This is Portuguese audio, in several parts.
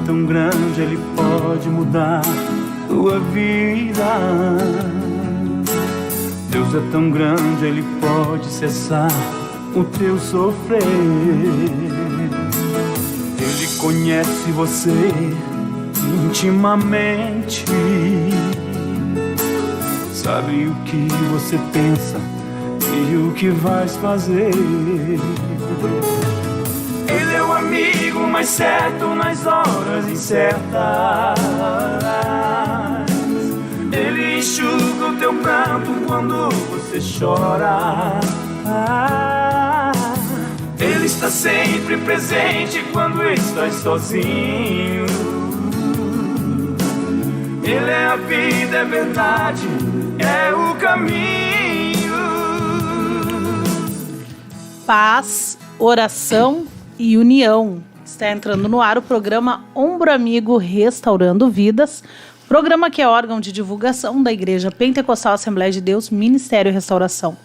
tão grande, Ele pode mudar tua vida. Deus é tão grande, Ele pode cessar o teu sofrer. Ele conhece você intimamente, sabe o que você pensa e o que vais fazer. Ele é o amigo mais certo nas horas incertas. Ele enxuga o teu pranto quando você chora. Ele está sempre presente quando estás sozinho. Ele é a vida, é verdade, é o caminho. Paz, oração e união. Está entrando no ar o programa Ombro Amigo Restaurando Vidas, programa que é órgão de divulgação da Igreja Pentecostal Assembleia de Deus, Ministério Restauração.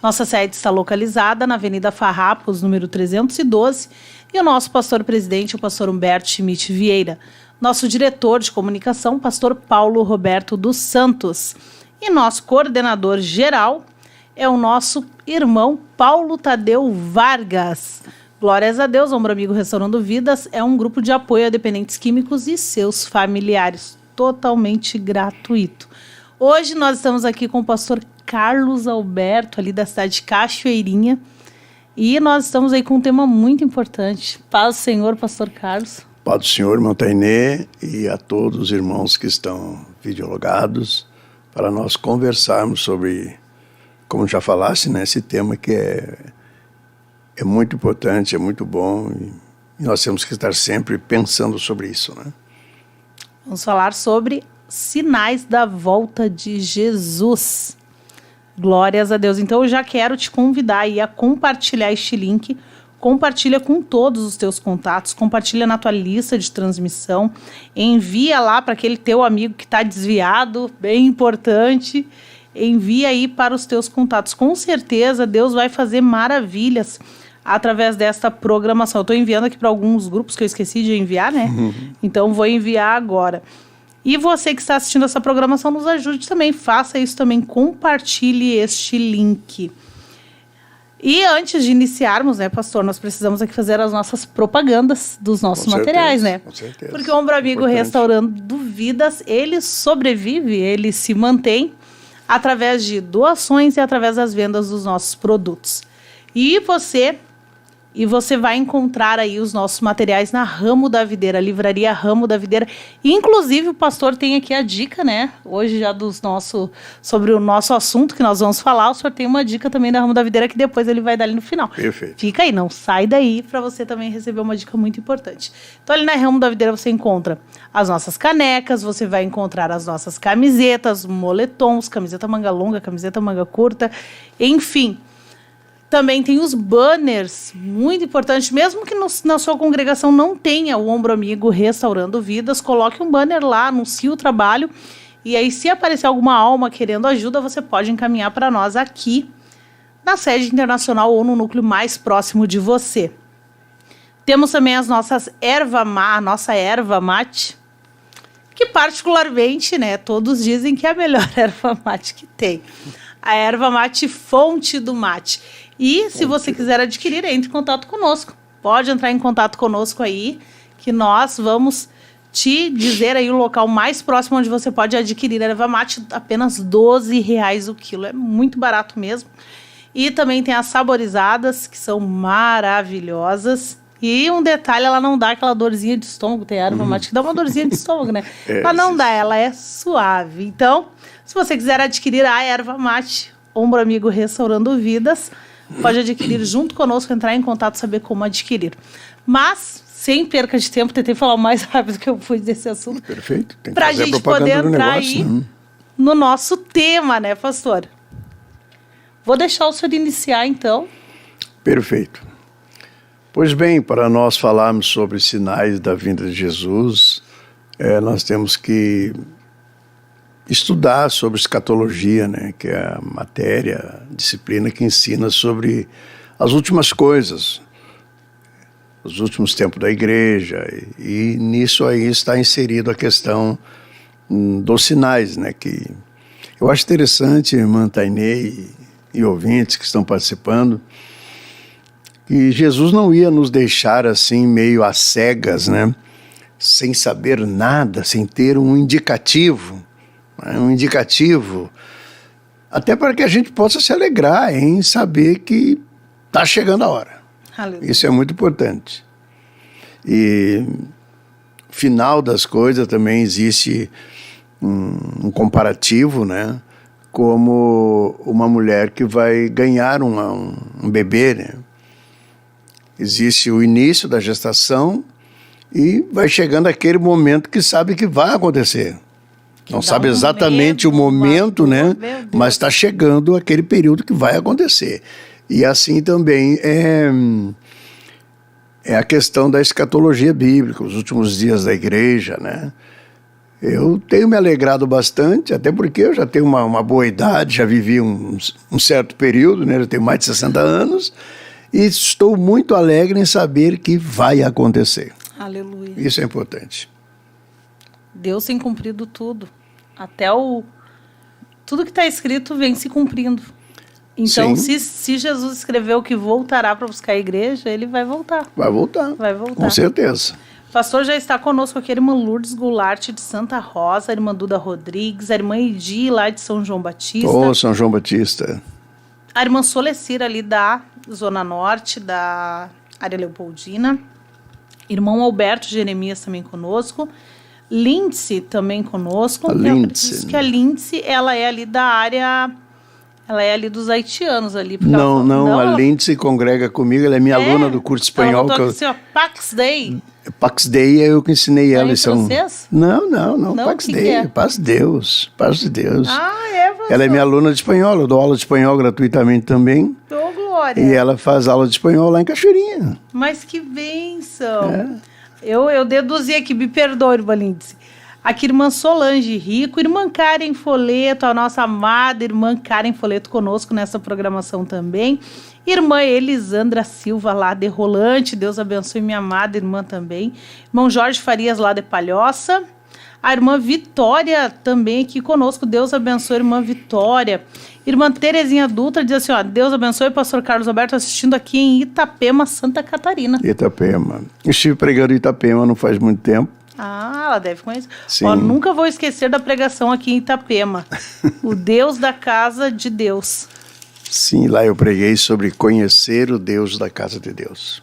Nossa sede está localizada na Avenida Farrapos, número 312, e o nosso pastor-presidente, o pastor Humberto Schmidt Vieira. Nosso diretor de comunicação, pastor Paulo Roberto dos Santos. E nosso coordenador geral é o nosso irmão Paulo Tadeu Vargas. Glórias a Deus, Ombro Amigo Restaurando Vidas é um grupo de apoio a dependentes químicos e seus familiares, totalmente gratuito. Hoje nós estamos aqui com o pastor Carlos Alberto, ali da cidade de Cachoeirinha, e nós estamos aí com um tema muito importante. Paz do Senhor, pastor Carlos. Paz do Senhor, irmão Tainê, e a todos os irmãos que estão videologados, para nós conversarmos sobre, como já falasse, né, esse tema que é muito importante, é muito bom, e nós temos que estar sempre pensando sobre isso, né? Vamos falar sobre sinais da volta de Jesus. Glórias a Deus. Então eu já quero te convidar aí a compartilhar este link. Compartilha com todos os teus contatos, compartilha na tua lista de transmissão, envia lá para aquele teu amigo que está desviado, bem importante, envia aí para os teus contatos. Com certeza Deus vai fazer maravilhas através desta programação. Eu estou enviando aqui para alguns grupos que eu esqueci de enviar, né? Então vou enviar agora. E você que está assistindo essa programação, nos ajude também, faça isso também, compartilhe este link. E antes de iniciarmos, né, pastor, nós precisamos aqui fazer as nossas propagandas dos nossos materiais, né? Com certeza. Porque o Ombro Amigo Restaurando Vidas, ele sobrevive, ele se mantém através de doações e através das vendas dos nossos produtos. E você vai encontrar aí os nossos materiais na Ramo da Videira, livraria Ramo da Videira. Inclusive, o pastor tem aqui a dica, né? Hoje já sobre o nosso assunto que nós vamos falar, o senhor tem uma dica também da Ramo da Videira que depois ele vai dar ali no final. Perfeito. Fica aí, não sai daí para você também receber uma dica muito importante. Então, ali na Ramo da Videira você encontra as nossas canecas, você vai encontrar as nossas camisetas, moletons, camiseta manga longa, camiseta manga curta, enfim. Também tem os banners, muito importante, mesmo que na sua congregação não tenha o Ombro Amigo Restaurando Vidas, coloque um banner lá, anuncie o trabalho, e aí se aparecer alguma alma querendo ajuda, você pode encaminhar para nós aqui, na sede internacional ou no núcleo mais próximo de você. Temos também a nossa erva mate, que particularmente, né, todos dizem que é a melhor erva mate que tem. A erva mate Fonte do Mate. E se você quiser adquirir, entre em contato conosco. Pode entrar em contato conosco aí, que nós vamos te dizer aí o local mais próximo onde você pode adquirir a erva mate, apenas R$12 o quilo. É muito barato mesmo. E também tem as saborizadas, que são maravilhosas. E um detalhe, ela não dá aquela dorzinha de estômago. Tem a erva mate que dá uma dorzinha de estômago, né? Ela não dá, ela é suave. Então, se você quiser adquirir a erva mate, Ombro Amigo Restaurando Vidas, pode adquirir junto conosco, entrar em contato, saber como adquirir. Mas, sem perca de tempo, tentei falar o mais rápido que eu pude desse assunto. Perfeito. Tem que pra fazer gente a propaganda poder do entrar negócio, aí né? no nosso tema, né, pastor? Vou deixar o senhor iniciar, então. Perfeito. Pois bem, para nós falarmos sobre sinais da vinda de Jesus, nós temos que estudar sobre escatologia, né, que é a matéria, a disciplina que ensina sobre as últimas coisas, os últimos tempos da igreja, e nisso aí está inserido a questão dos sinais, né? Que eu acho interessante, irmã Tainê e ouvintes que estão participando, que Jesus não ia nos deixar assim meio às cegas, né? Sem saber nada, sem ter um indicativo, né? Um indicativo, até para que a gente possa se alegrar em saber que está chegando a hora. Aleluia. Isso é muito importante. E final das coisas também existe um comparativo, né? Como uma mulher que vai ganhar um bebê, né? Existe o início da gestação e vai chegando aquele momento que sabe que vai acontecer. Não sabe exatamente o momento, né? Mas está chegando aquele período que vai acontecer. E assim também é a questão da escatologia bíblica, os últimos dias da igreja, né? Eu tenho me alegrado bastante, até porque eu já tenho uma boa idade, já vivi um certo período, né? Eu tenho mais de 60 anos e estou muito alegre em saber que vai acontecer. Aleluia. Isso é importante. Deus tem cumprido tudo. Até tudo que está escrito vem se cumprindo. Então, se Jesus escreveu que voltará para buscar a igreja, ele vai voltar. Vai voltar. Vai voltar. Com certeza. Pastor, já está conosco aqui a irmã Lourdes Goulart de Santa Rosa, a irmã Duda Rodrigues, a irmã Edi lá de São João Batista. São João Batista. A irmã Solecira ali da Zona Norte, da área Leopoldina. Irmão Alberto Jeremias também conosco. Lindsay também conosco. Lindsay. Que a Lindsay, ela é ali da área... Ela é ali dos haitianos ali. Não, a Lindsay congrega comigo, ela é minha aluna do curso espanhol. Ela assim, ó, Pax Dei. Pax Dei é eu que ensinei ela. Em francês? Não, Pax Dei, é? Paz de Deus, Paz de Deus. Professor? Ela é minha aluna de espanhol, eu dou aula de espanhol gratuitamente também. Ô, glória. E ela faz aula de espanhol lá em Cachoeirinha. Mas que bênção. Eu deduzi aqui, me perdoe, irmã Lindsay. Aqui, irmã Solange Rico, irmã Karen Foleto, a nossa amada irmã Karen Foleto conosco nessa programação também. Irmã Elisandra Silva, lá de Rolante, Deus abençoe minha amada irmã também. Irmão Jorge Farias, lá de Palhoça. A irmã Vitória também aqui conosco, Deus abençoe, irmã Vitória. Irmã Terezinha Dutra diz assim, ó, Deus abençoe, pastor Carlos Alberto, assistindo aqui em Itapema, Santa Catarina. Itapema. Estive pregando em Itapema não faz muito tempo. Ela deve conhecer. Sim. Ó, nunca vou esquecer da pregação aqui em Itapema. O Deus da casa de Deus. Sim, lá eu preguei sobre conhecer o Deus da casa de Deus.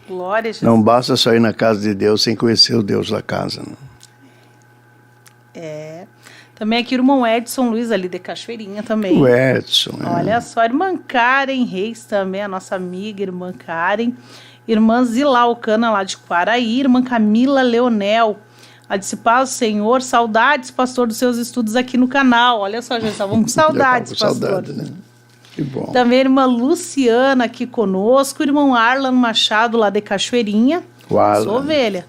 Glória a Jesus. Não basta só ir na casa de Deus sem conhecer o Deus da casa. Não. Também aqui o irmão Edson Luiz ali de Cachoeirinha também. O Edson. Olha só, irmã Karen Reis também, a nossa amiga irmã Karen. Irmã Zila Alcana, lá de Quaraí. Irmã Camila Leonel, a discipar o Senhor. Saudades, pastor, dos seus estudos aqui no canal. Olha só, já estavam com saudades, pastor. Saudade, né? Que bom. Também a irmã Luciana aqui conosco. Irmão Arlan Machado, lá de Cachoeirinha. Sou ovelha.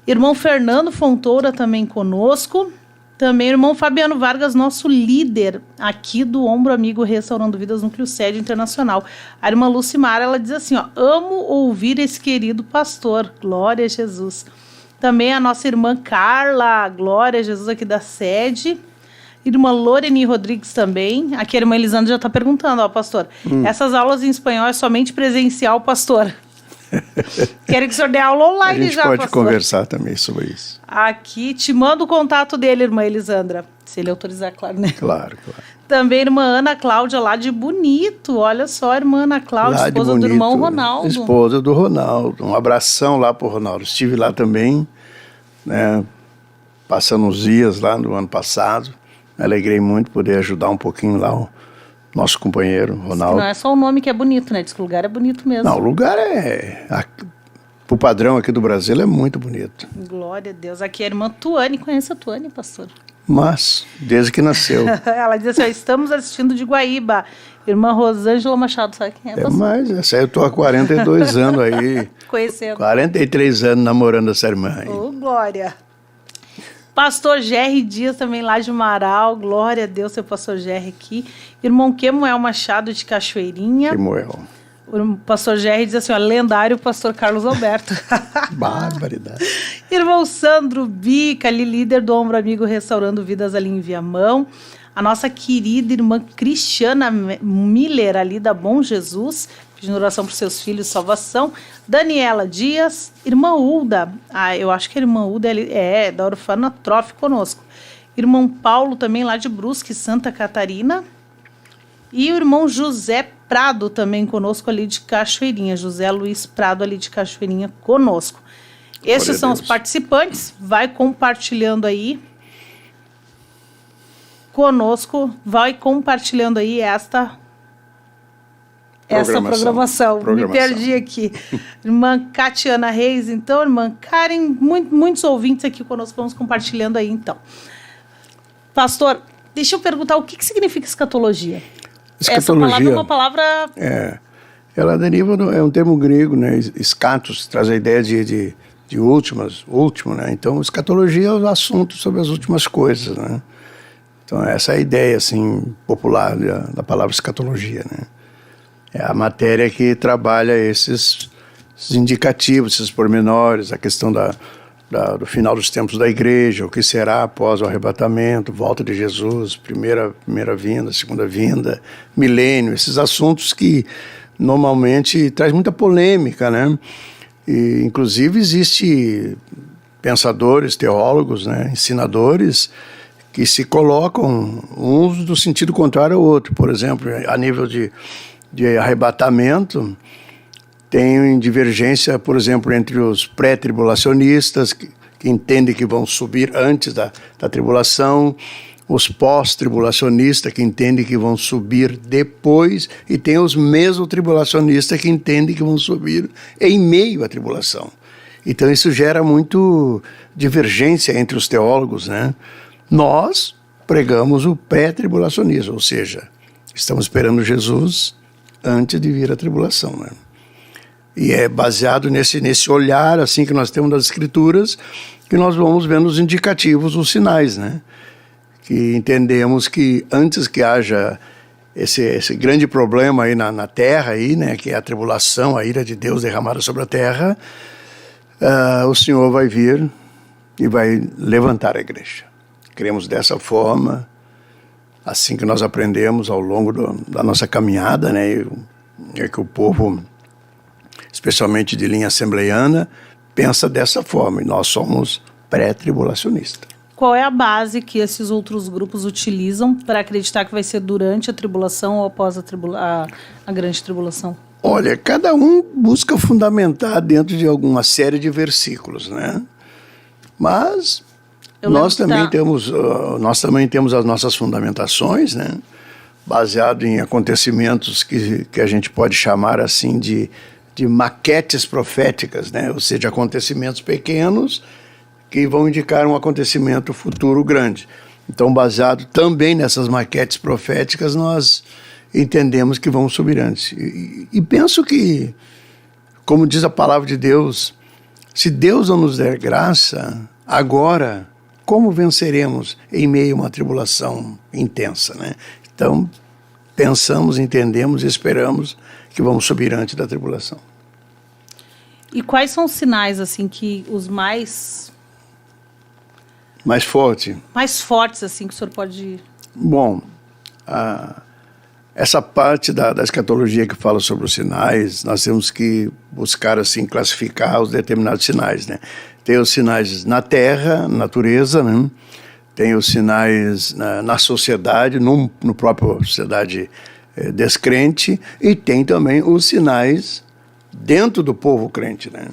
Irmão Fernando Fontoura também conosco. Também o irmão Fabiano Vargas, nosso líder aqui do Ombro Amigo Restaurando Vidas Núcleo Sede Internacional. A irmã Lucimar, ela diz assim, ó, amo ouvir esse querido pastor, glória a Jesus. Também a nossa irmã Carla, glória a Jesus aqui da sede. Irmã Loreni Rodrigues também. Aqui a irmã Elisandra já está perguntando, ó, pastor, essas aulas em espanhol é somente presencial, pastor? Quero que o senhor dê aula online já, pastor. A gente pode conversar também sobre isso. Aqui, te mando o contato dele, irmã Elisandra. Se ele autorizar, claro, né? Claro. Também irmã Ana Cláudia, lá de Bonito. Olha só, irmã Ana Cláudia, lá esposa do irmão Ronaldo. Esposa do Ronaldo. Um abração lá pro Ronaldo. Estive lá também, né? Passando uns dias lá no ano passado. Me alegrei muito poder ajudar um pouquinho lá o nosso companheiro, Ronaldo. Não é só o nome que é bonito, né? Diz que o lugar é bonito mesmo. Não, o lugar pro padrão aqui do Brasil, é muito bonito. Glória a Deus. Aqui a irmã Tuane. Conhece a Tuane, pastor? Mas, desde que nasceu. Ela diz assim, ó, estamos assistindo de Guaíba. Irmã Rosângela Machado, sabe quem é, pastor? Mas, essa aí eu tô há 42 anos aí. Conhecendo. 43 anos namorando essa irmã aí. Ô, glória. Pastor Gerry Dias, também lá de Marau. Glória a Deus, seu pastor Gerry aqui. Irmão Quemuel Machado, de Cachoeirinha. Quemuel. O pastor Jerry diz assim, ó, lendário pastor Carlos Alberto. Barbaridade. Irmão Sandro Bica, ali líder do Ombro Amigo Restaurando Vidas ali em Viamão. A nossa querida irmã Cristiana Miller, ali da Bom Jesus, pedindo oração para seus filhos, salvação. Daniela Dias, irmã Ulda, eu acho que a irmã Ulda é da Orfanatrofe conosco. Irmão Paulo também lá de Brusque, Santa Catarina. E o irmão José Prado também conosco ali de Cachoeirinha. José Luiz Prado ali de Cachoeirinha conosco. Estes são os participantes. Vai compartilhando aí conosco. Vai compartilhando aí essa programação. Me perdi aqui. Irmã Catiana Reis, então, irmã Karen, muitos ouvintes aqui conosco. Vamos compartilhando aí, então. Pastor, deixa eu perguntar o que significa escatologia? Essa palavra é uma palavra... Ela deriva, é um termo grego, né? Escatos, traz a ideia de último, né? Então, escatologia é o assunto sobre as últimas coisas, né? Então, essa é a ideia, assim, popular da palavra escatologia, né? É a matéria que trabalha esses indicativos, esses pormenores, a questão do final dos tempos da igreja, o que será após o arrebatamento, volta de Jesus, primeira vinda, segunda vinda, milênio, esses assuntos que normalmente traz muita polêmica, né? E, inclusive, existe pensadores, teólogos, né, ensinadores que se colocam uns do sentido contrário ao outro. Por exemplo, a nível de arrebatamento, tem divergência, por exemplo, entre os pré-tribulacionistas, que entendem que vão subir antes da tribulação, os pós-tribulacionistas, que entendem que vão subir depois, e tem os mesotribulacionistas, que entendem que vão subir em meio à tribulação. Então, isso gera muito divergência entre os teólogos, né? Nós pregamos o pré-tribulacionismo, ou seja, estamos esperando Jesus antes de vir a tribulação, né? E é baseado nesse olhar assim que nós temos das Escrituras, que nós vamos vendo os indicativos, os sinais, né? Que entendemos que antes que haja esse grande problema aí na terra, aí, né? Que é a tribulação, a ira de Deus derramada sobre a terra, o Senhor vai vir e vai levantar a igreja. Cremos dessa forma, assim que nós aprendemos ao longo da nossa caminhada, né? É que o povo, especialmente de linha assembleiana, pensa dessa forma, e nós somos pré-tribulacionistas. Qual é a base que esses outros grupos utilizam para acreditar que vai ser durante a tribulação ou após a grande tribulação? Olha, cada um busca fundamentar dentro de alguma série de versículos, né? Mas nós também temos as nossas fundamentações, né? Baseado em acontecimentos que a gente pode chamar assim de maquetes proféticas, né? Ou seja, acontecimentos pequenos que vão indicar um acontecimento futuro grande. Então, baseado também nessas maquetes proféticas, nós entendemos que vamos subir antes. E penso que, como diz a palavra de Deus, se Deus não nos der graça, agora, como venceremos em meio a uma tribulação intensa, né? Então, pensamos, entendemos e esperamos que vamos subir antes da tribulação. E quais são os sinais, assim, que os mais fortes, assim, que o senhor pode... Bom, essa parte da escatologia que fala sobre os sinais, nós temos que buscar, assim, classificar os determinados sinais, né? Tem os sinais na terra, na natureza, né? Tem os sinais na sociedade, no próprio sociedade descrente, e tem também os sinais dentro do povo crente, né?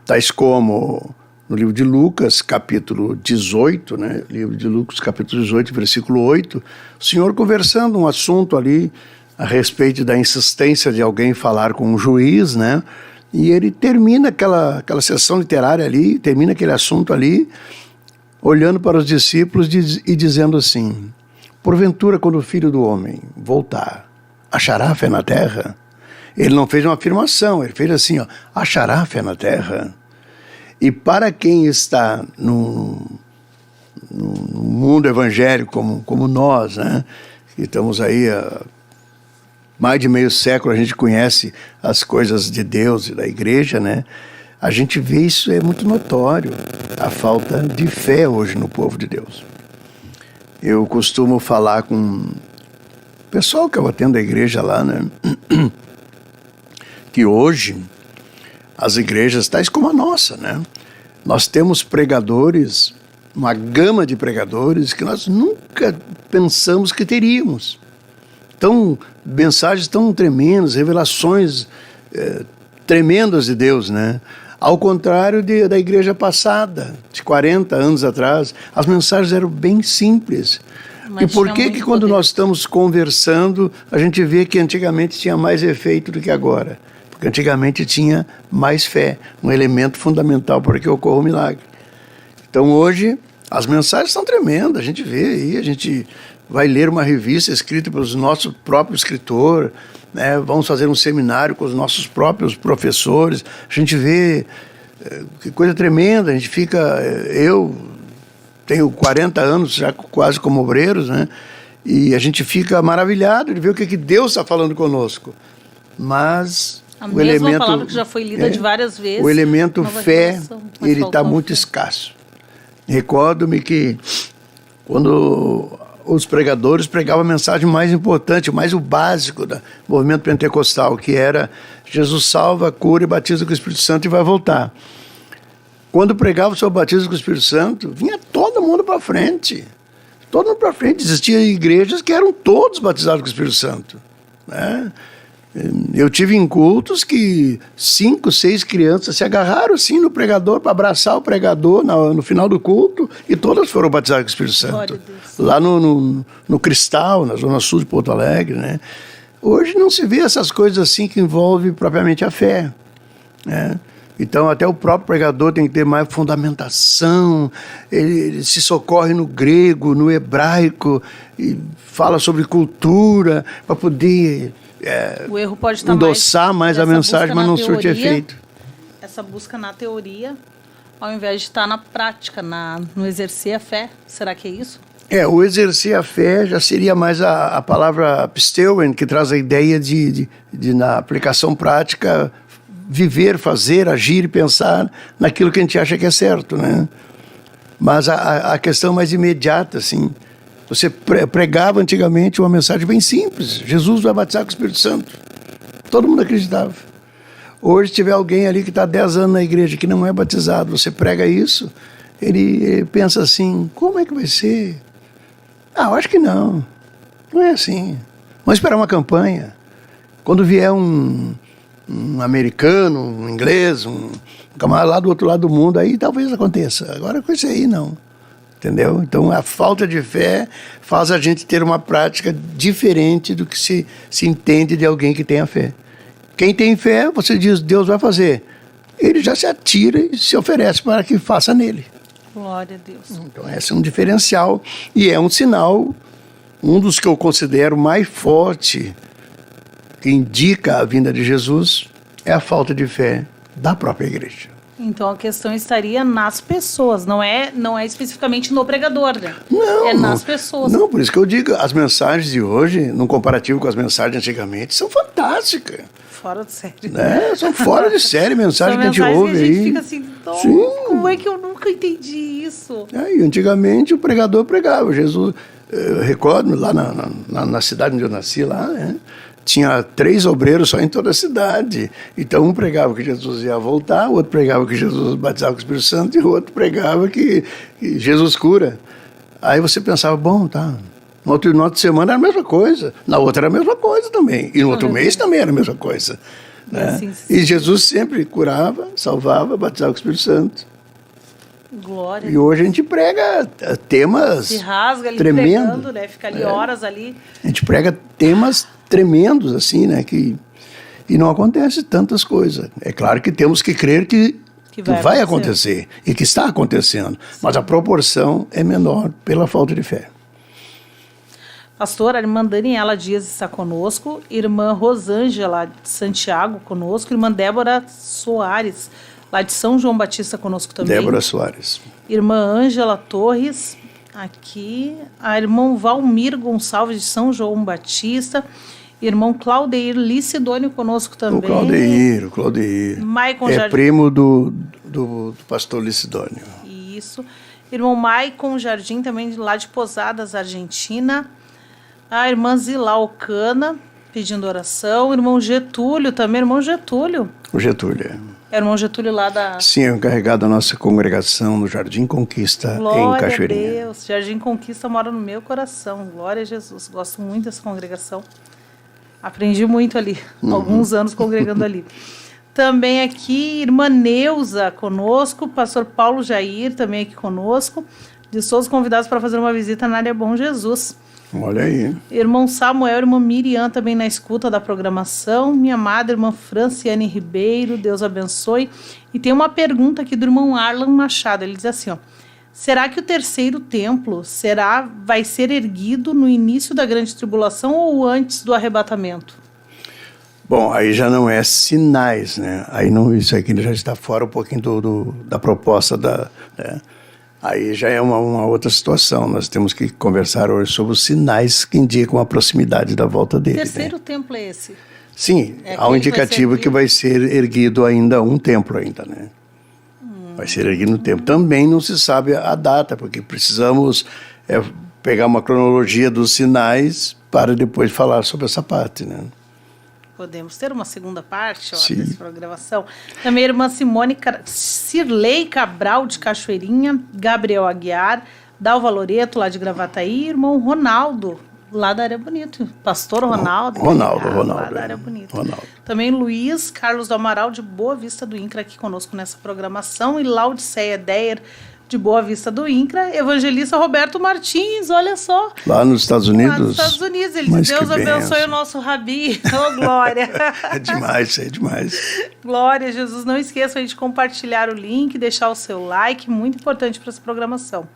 Tais como no livro de Lucas, capítulo 18, né? Livro de Lucas, capítulo 18, versículo 8, o Senhor conversando um assunto ali a respeito da insistência de alguém falar com um juiz, né? E ele termina aquela sessão literária ali, termina aquele assunto ali, olhando para os discípulos e dizendo assim: porventura, quando o Filho do Homem voltar, achará fé na terra? Ele não fez uma afirmação, ele fez assim, ó, achará fé na terra? E para quem está no mundo evangélico como nós, né, que estamos aí mais de meio século a gente conhece as coisas de Deus e da igreja, né? A gente vê isso, é muito notório, a falta de fé hoje no povo de Deus. Eu costumo falar com o pessoal que eu atendo a igreja lá, né? Que hoje as igrejas, tais como a nossa, né? Nós temos pregadores, uma gama de pregadores que nós nunca pensamos que teríamos. Então, mensagens tão tremendas, revelações tremendas de Deus, né? Ao contrário da igreja passada, de 40 anos atrás, as mensagens eram bem simples. Mas e por que quando poder. nós estamos conversando, a gente vê que antigamente tinha mais efeito do que agora? Porque antigamente tinha mais fé, um elemento fundamental para que ocorra o milagre. Então hoje, as mensagens são tremendas, a gente vê aí, a gente vai ler uma revista escrita pelo nosso próprio escritor, né? Vamos fazer um seminário com os nossos próprios professores, a gente vê que coisa tremenda, a gente fica, eu tenho 40 anos já quase como obreiros, né? E a gente fica maravilhado de ver o que Deus está falando conosco. Mas A o mesma elemento, palavra que já foi lida de várias vezes. o elemento nova fé, revelação, mas ele está faltou muito fé. escasso. Recordo-me que quando os pregadores pregavam a mensagem mais importante, mais o básico do movimento pentecostal, que era Jesus salva, cura e batiza com o Espírito Santo e vai voltar. Quando pregava sobre o batismo com o Espírito Santo, vinha todo mundo para frente. Todo mundo para frente. Existiam igrejas que eram todos batizados com o Espírito Santo, né? Eu tive em cultos que 5, 6 crianças se agarraram assim no pregador para abraçar o pregador no final do culto e todas foram batizadas com o Espírito Santo. Glória a Deus. Lá no Cristal, na zona sul de Porto Alegre, né? Hoje não se vê essas coisas assim que envolvem propriamente a fé, né? Então até o próprio pregador tem que ter mais fundamentação, ele se socorre no grego, no hebraico, e fala sobre cultura para poder O erro pode estar endossar mais a essa mensagem, busca mas na não surte teoria, efeito. Essa busca na teoria, ao invés de estar na prática, no exercer a fé. Será que é isso? O exercer a fé já seria mais a palavra pisteuen, que traz a ideia de na aplicação prática, viver, fazer, agir e pensar naquilo que a gente acha que é certo, né? Mas a questão mais imediata, assim, você pregava antigamente uma mensagem bem simples: Jesus vai batizar com o Espírito Santo. Todo mundo acreditava. Hoje, se tiver alguém ali que está 10 anos na igreja que não é batizado, você prega isso, ele pensa assim: como é que vai ser? Eu acho que não. Não é assim. Vamos esperar uma campanha. Quando vier um americano, um inglês, um camarada lá do outro lado do mundo, aí talvez aconteça. Agora com isso aí, não. Entendeu? Então, a falta de fé faz a gente ter uma prática diferente do que se entende de alguém que tenha fé. Quem tem fé, você diz: Deus vai fazer. Ele já se atira e se oferece para que faça nele. Glória a Deus. Então, esse é um diferencial e é um sinal, um dos que eu considero mais forte, que indica a vinda de Jesus, é a falta de fé da própria igreja. Então a questão estaria nas pessoas, não é especificamente no pregador, né? Não, é nas pessoas. Não, por isso que eu digo, as mensagens de hoje, num comparativo com as mensagens de antigamente, são fantásticas. Fora de série. Né? São fora de série, mensagens São que a gente mensagens ouve que a gente aí. fica assim: Sim. como é que eu nunca entendi isso? E antigamente o pregador pregava. Jesus, eu recordo, lá na cidade onde eu nasci, lá, né? Tinha 3 obreiros só em toda a cidade. Então um pregava que Jesus ia voltar, o outro pregava que Jesus batizava com o Espírito Santo e o outro pregava que Jesus cura. Aí você pensava: bom, tá. No outro semana era a mesma coisa, na outra era a mesma coisa também, e no outro mês também era a mesma coisa, né? Assim, E Jesus sempre curava, salvava, batizava com o Espírito Santo. Glória. E hoje a gente prega temas Se rasga ali tremendos. pregando, né? Fica ali horas ali. A gente prega temas tremendos, assim, né? E não acontece tantas coisas. É claro que temos que crer que vai acontecer e que está acontecendo, mas a proporção é menor pela falta de fé. Pastora, a irmã Daniela Dias está conosco, irmã Rosângela de Santiago conosco, irmã Débora Soares, lá de São João Batista conosco também. Débora Soares. Irmã Ângela Torres, aqui. A irmã Valmir Gonçalves de São João Batista. Irmão Claudeir Licidônio conosco também. O Claudeir. Maicon É Jardim. primo do pastor Licidônio. Isso. Irmão Maicon Jardim, também lá de Posadas, Argentina. A irmã Zila Alcana, pedindo oração. Irmão Getúlio também, irmão Getúlio. O Getúlio. É o irmão Getúlio lá da... Sim, é encarregado da nossa congregação no Jardim Conquista, em Glória a Cachoeirinha. Deus. Jardim Conquista mora no meu coração. Glória a Jesus. Gosto muito dessa congregação. Aprendi muito ali. Alguns anos congregando ali. Também aqui, irmã Neuza conosco. Pastor Paulo Jair também aqui conosco. De todos convidados para fazer uma visita na área Bom Jesus. Olha aí. Irmão Samuel, irmã Miriam também na escuta da programação. Minha amada irmã Franciane Ribeiro, Deus abençoe. E tem uma pergunta aqui do irmão Arlan Machado. Ele diz assim, ó. Será que o terceiro templo vai ser erguido no início da grande tribulação ou antes do arrebatamento? Bom, aí já não é sinais, né? Aí não, isso aqui já está fora um pouquinho da proposta né? Aí já é uma outra situação. Nós temos que conversar hoje sobre os sinais que indicam a proximidade da volta dele. Terceiro né? templo é esse? Sim, É há um indicativo que vai vai ser erguido ainda um templo ainda, né? Vai ser erguido no templo. Também não se sabe a data, porque precisamos pegar uma cronologia dos sinais para depois falar sobre essa parte, né? Podemos ter uma segunda parte Sim. dessa programação. Também a irmã Cirlei Cabral, de Cachoeirinha, Gabriel Aguiar, Dalva Loreto, lá de Gravataí, irmão Ronaldo, lá da Área Bonito. Pastor Ronaldo. Lá da Área Bonito. Ronaldo. Também Luiz Carlos do Amaral, de Boa Vista do INCRA, aqui conosco nessa programação. E Laudiceia Deyer, de Boa Vista do INCRA. Evangelista Roberto Martins, olha só. Lá nos Estados Unidos? Lá nos Estados Unidos. Ele Mas diz, Deus que abençoe bênção. o nosso Rabi. Oh, glória. É demais, isso é demais. Glória a Jesus. Não esqueçam aí de compartilhar o link, deixar o seu like. Muito importante para essa programação.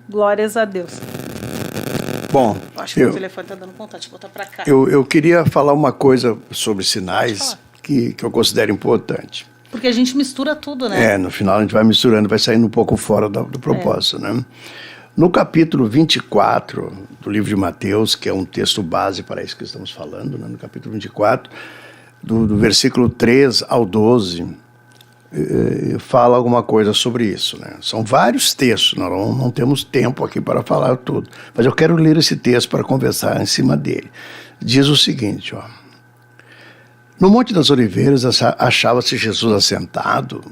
Glórias a Deus. Bom, Acho que o telefone está dando contato. Deixa eu botar para cá. eu queria falar uma coisa sobre sinais que eu considero importante. Porque a gente mistura tudo, né? No final a gente vai misturando, vai saindo um pouco fora do propósito, né? No capítulo 24 do livro de Mateus, que é um texto base para isso que estamos falando, né? No capítulo 24, do versículo 3 ao 12, fala alguma coisa sobre isso, né? São vários textos, nós não temos tempo aqui para falar tudo, mas eu quero ler esse texto para conversar em cima dele. Diz o seguinte, ó. No Monte das Oliveiras achava-se Jesus assentado,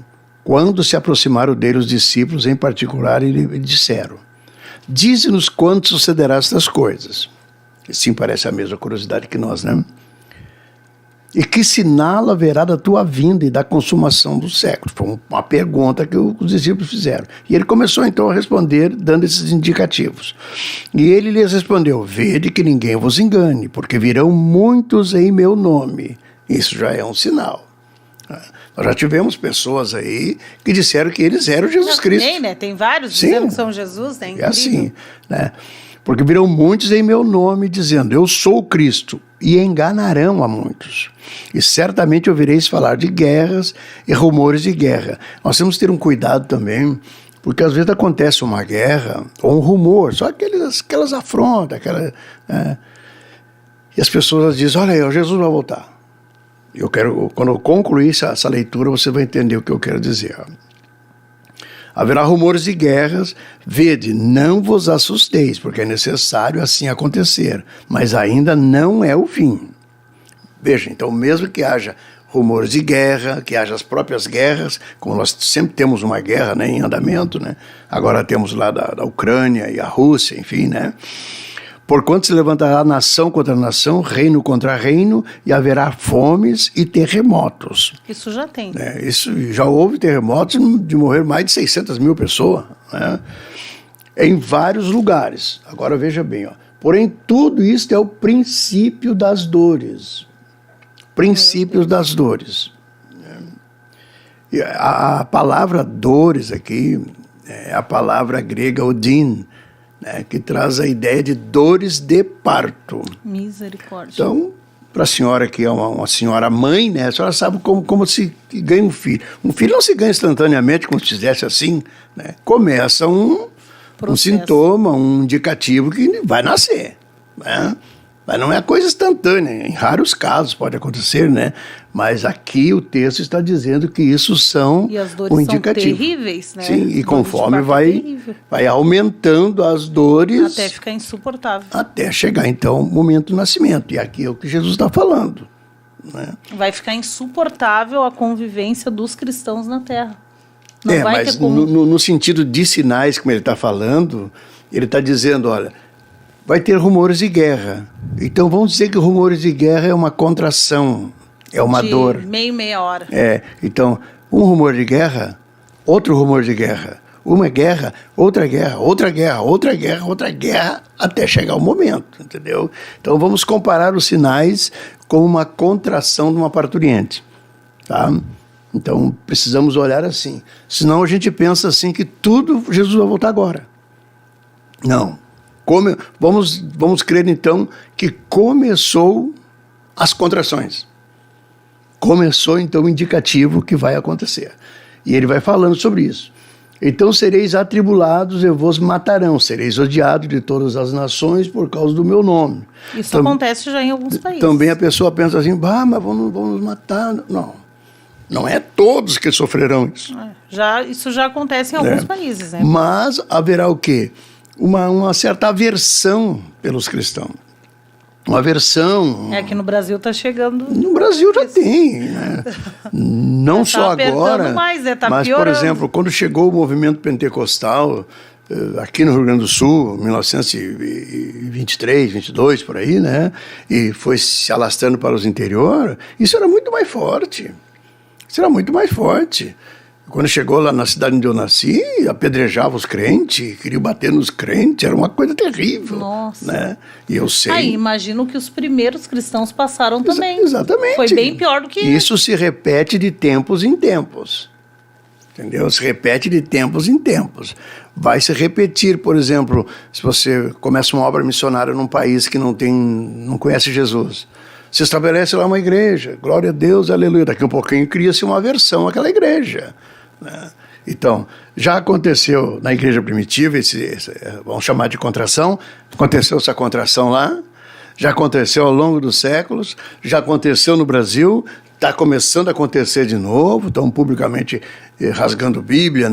quando se aproximaram dele os discípulos em particular e lhe disseram, dize-nos quando sucederá estas coisas. E sim, parece a mesma curiosidade que nós, né? E que sinal haverá da tua vinda e da consumação dos séculos? Foi uma pergunta que os discípulos fizeram. E ele começou então a responder, dando esses indicativos. E ele lhes respondeu, vede que ninguém vos engane, porque virão muitos em meu nome. Isso já é um sinal. Nós já tivemos pessoas aí que disseram que eles eram Jesus Cristo. Tem, né? Tem vários Sim. dizendo que são Jesus, né? Incrível. É assim, né? Porque virão muitos em meu nome, dizendo, eu sou o Cristo, e enganarão a muitos. E certamente ouvireis falar de guerras e rumores de guerra. Nós temos que ter um cuidado também, porque às vezes acontece uma guerra ou um rumor, só aquelas afrontas, e as pessoas dizem, olha aí, Jesus vai voltar. Quando eu concluir essa leitura, você vai entender o que eu quero dizer. Haverá rumores de guerras, vede, não vos assusteis, porque é necessário assim acontecer, mas ainda não é o fim. Veja, então mesmo que haja rumores de guerra, que haja as próprias guerras, como nós sempre temos uma guerra, né, em andamento, né? Agora temos lá da Ucrânia e a Rússia, enfim, né? Porquanto se levantará nação contra nação, reino contra reino, e haverá fomes e terremotos. Isso já tem. Isso já houve terremotos de morrer mais de 600 mil pessoas, né? Em vários lugares. Agora veja bem, ó. Porém tudo isso é o princípio das dores. Princípios das dores. E a palavra dores aqui é a palavra grega odin, né, que traz a ideia de dores de parto. Misericórdia. Então, para a senhora que é uma senhora mãe, né, a senhora sabe como se ganha um filho. Um filho não se ganha instantaneamente, como se fizesse assim, né? Começa um sintoma, um indicativo que vai nascer, né? Mas não é coisa instantânea, em raros casos pode acontecer, né? Mas aqui o texto está dizendo que isso são E as dores um são indicativo. terríveis, né? Sim, e Dor de conforme parto é vai, terrível. vai aumentando as dores Até ficar insuportável. até chegar, então, o momento do nascimento. E aqui é o que Jesus está falando, né? Vai ficar insuportável a convivência dos cristãos na Terra. Não vai mas ter como... no sentido de sinais, como ele está falando, ele está dizendo, olha, vai ter rumores de guerra. Então vamos dizer que rumores de guerra é uma contração, é uma de dor. meia hora. Então, um rumor de guerra, outro rumor de guerra. Uma guerra, outra guerra, outra guerra, outra guerra, outra guerra, até chegar o momento, entendeu? Então vamos comparar os sinais com uma contração de uma parturiente, tá? Então precisamos olhar assim. Senão a gente pensa assim que tudo Jesus vai voltar agora. Não. Vamos crer então que começou as contrações. Começou então o indicativo que vai acontecer. E ele vai falando sobre isso. Então sereis atribulados e vos matarão, sereis odiados de todas as nações por causa do meu nome. Isso acontece já em alguns países. Também a pessoa pensa assim, mas vamos matar. Não é todos que sofrerão isso. Isso já acontece em alguns países, né? Mas haverá o quê? Uma certa aversão pelos cristãos. Uma aversão. Aqui no Brasil está chegando. No Brasil já tem, né? Não só agora, mais, né? mas, piorando. por exemplo, quando chegou o movimento pentecostal, aqui no Rio Grande do Sul, 1923, 22, por aí, né? E foi se alastrando para os interiores, isso era muito mais forte. Isso era muito mais forte. Quando chegou lá na cidade onde eu nasci, apedrejava os crentes, queria bater nos crentes, era uma coisa terrível. Nossa. Né? E eu sei. Aí, imagino que os primeiros cristãos passaram também. Exatamente. Foi bem pior do que... Isso se repete de tempos em tempos. Entendeu? Se repete de tempos em tempos. Vai se repetir, por exemplo, se você começa uma obra missionária num país que não conhece Jesus. Se estabelece lá uma igreja, glória a Deus, aleluia. Daqui a um pouquinho cria-se uma aversão àquela igreja. Né? Então, já aconteceu na igreja primitiva, vamos chamar de contração, aconteceu essa contração lá, já aconteceu ao longo dos séculos, já aconteceu no Brasil, está começando a acontecer de novo, estão publicamente rasgando Bíblia,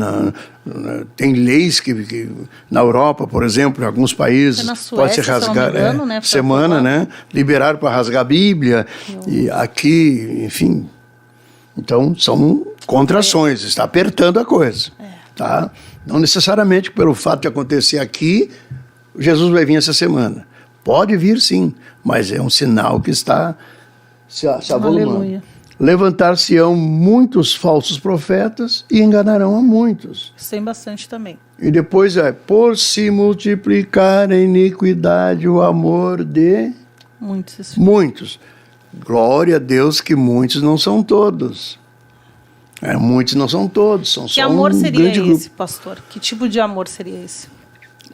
tem leis que na Europa, por exemplo, em alguns países, na Suécia, pode se rasgar, se não me engano, né, semana, né? Liberaram para rasgar a Bíblia, e aqui, enfim. Então, são contrações, está apertando a coisa. Tá? Não necessariamente pelo fato de acontecer aqui, Jesus vai vir essa semana. Pode vir sim, mas é um sinal que está se avolumando. Aleluia. Levantar-se-ão muitos falsos profetas e enganarão a muitos. Isso tem bastante também. E depois por se multiplicar a iniquidade, o amor de muitos. Glória a Deus que muitos não são todos. Muitos não são todos, são que só amor um seria grande esse, grupo. pastor? Que tipo de amor seria esse?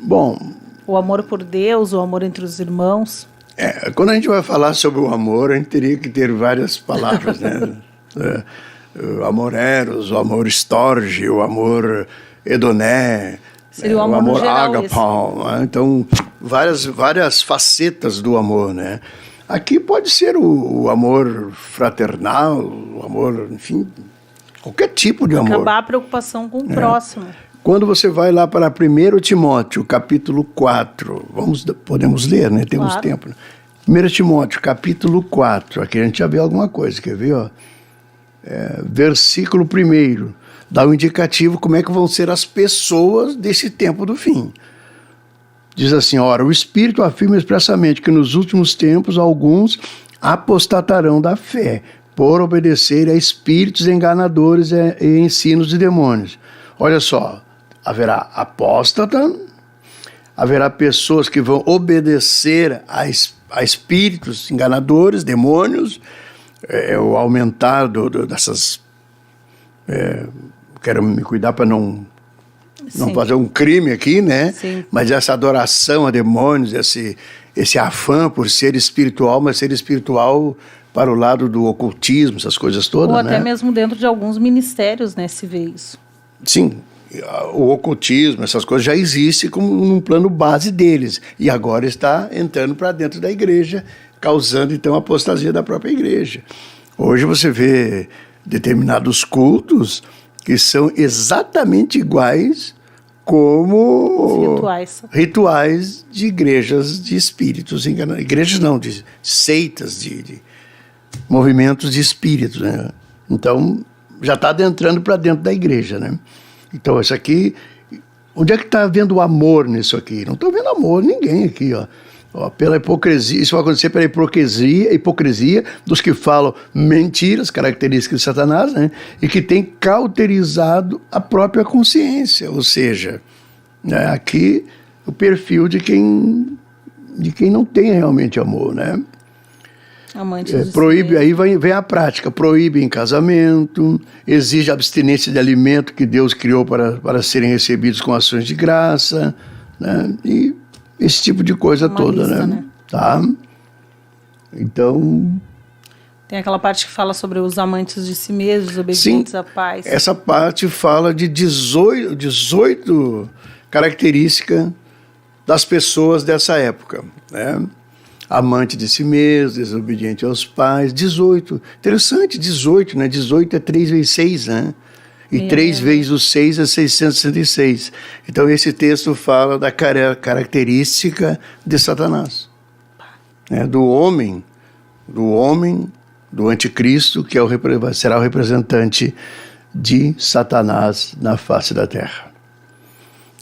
Bom, o amor por Deus, o amor entre os irmãos? Quando a gente vai falar sobre o amor, a gente teria que ter várias palavras, né? O amor eros, o amor storge, o amor edoné, seria o amor agapau. Né? Então, várias facetas do amor, né? Aqui pode ser o amor fraternal, o amor, enfim, qualquer tipo de amor. Acabar a preocupação com o próximo. Quando você vai lá para 1 Timóteo, capítulo 4, podemos ler, né? Temos tempo. 1 Timóteo, capítulo 4, aqui a gente já vê alguma coisa, quer ver? Ó? Versículo 1, dá um indicativo como é que vão ser as pessoas desse tempo do fim. Diz assim, ora, o Espírito afirma expressamente que nos últimos tempos alguns apostatarão da fé, por obedecer a espíritos enganadores e ensinos de demônios. Olha só, haverá apóstata, haverá pessoas que vão obedecer a espíritos enganadores, demônios, o aumentar dessas... quero me cuidar para não fazer um crime aqui, né? Sim. Mas essa adoração a demônios, esse afã por ser espiritual, mas ser espiritual para o lado do ocultismo, essas coisas todas, ou né? até mesmo dentro de alguns ministérios, né, se vê isso. Sim, o ocultismo, essas coisas já existem como num plano base deles. E agora está entrando para dentro da igreja, causando então a apostasia da própria igreja. Hoje você vê determinados cultos que são exatamente iguais como rituais de igrejas de espíritos enganados. Igrejas não, de seitas, de movimentos de espíritos, né? Então, já está adentrando para dentro da igreja, né? Então, isso aqui... Onde é que está havendo amor nisso aqui? Não estou vendo amor ninguém aqui, ó. Pela hipocrisia, isso vai acontecer pela hipocrisia dos que falam mentiras, características de Satanás, né? E que tem cauterizado a própria consciência, ou seja, né, aqui o perfil de quem não tem realmente amor, né? Proíbe, aí vem a prática, proíbe em casamento, exige abstinência de alimento que Deus criou para serem recebidos com ações de graça, né? E esse tipo de coisa toda, lista, né? Tá? Então... Tem aquela parte que fala sobre os amantes de si mesmos, obedientes à paz. Essa parte fala de 18 características das pessoas dessa época, né? Amante de si mesmo, desobediente aos pais, 18. Interessante, 18, né? 18 é 3 vezes 6, né? E 3 vezes o 6 é 666. Então, esse texto fala da característica de Satanás. Né? Do homem, do anticristo, que será o representante de Satanás na face da terra.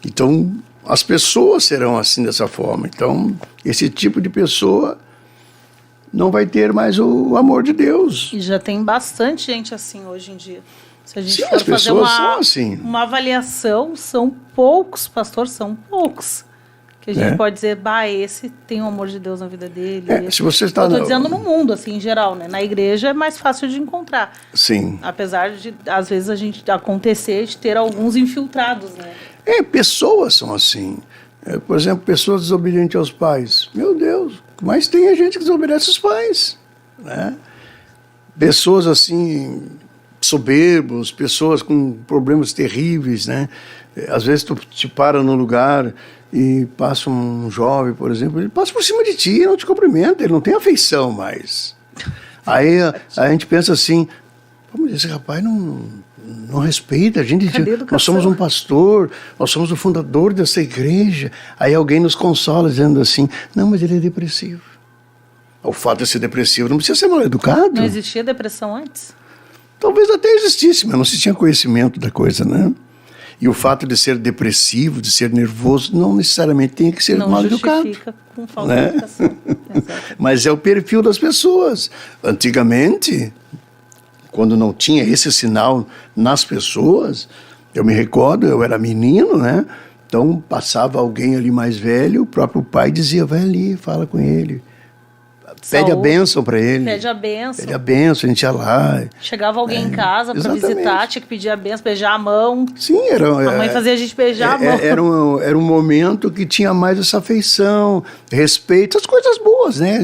Então, as pessoas serão assim, dessa forma. Então, esse tipo de pessoa não vai ter mais o amor de Deus. E já tem bastante gente assim hoje em dia. Se a gente Sim, for as fazer assim. uma avaliação, são poucos, pastor, são poucos. Que a gente pode dizer, esse tem o amor de Deus na vida dele. Se você está... Eu estou dizendo no mundo, assim, em geral, né? Na igreja é mais fácil de encontrar. Sim. Apesar de, às vezes, acontecer de ter alguns infiltrados, né? Pessoas são assim. Por exemplo, pessoas desobedientes aos pais. Meu Deus, mas tem a gente que desobedece aos pais, né? Pessoas assim... soberbos, pessoas com problemas terríveis, né? Às vezes tu te para num lugar e passa um jovem, por exemplo, ele passa por cima de ti e não te cumprimenta, ele não tem afeição mais. Aí a gente pensa assim, mas esse rapaz não respeita a gente. Nós somos um pastor, nós somos o fundador dessa igreja. Aí alguém nos consola dizendo assim, não, mas ele é depressivo. O fato de ser depressivo não precisa ser mal educado. Não existia depressão antes? Talvez até existisse, mas não se tinha conhecimento da coisa, né? E o fato de ser depressivo, de ser nervoso, não necessariamente tem que ser mal educado. Não justifica com falta de educação. Mas é o perfil das pessoas. Antigamente, quando não tinha esse sinal nas pessoas, eu me recordo, eu era menino, né? Então passava alguém ali mais velho, o próprio pai dizia, vai ali, fala com ele. Pede a bênção para ele. Pede a bênção. Pede a bênção, a gente ia lá. Chegava alguém em casa para visitar, tinha que pedir a bênção, beijar a mão. Sim, a mãe fazia a gente beijar a mão. Era um momento que tinha mais essa afeição, respeito, as coisas boas, né?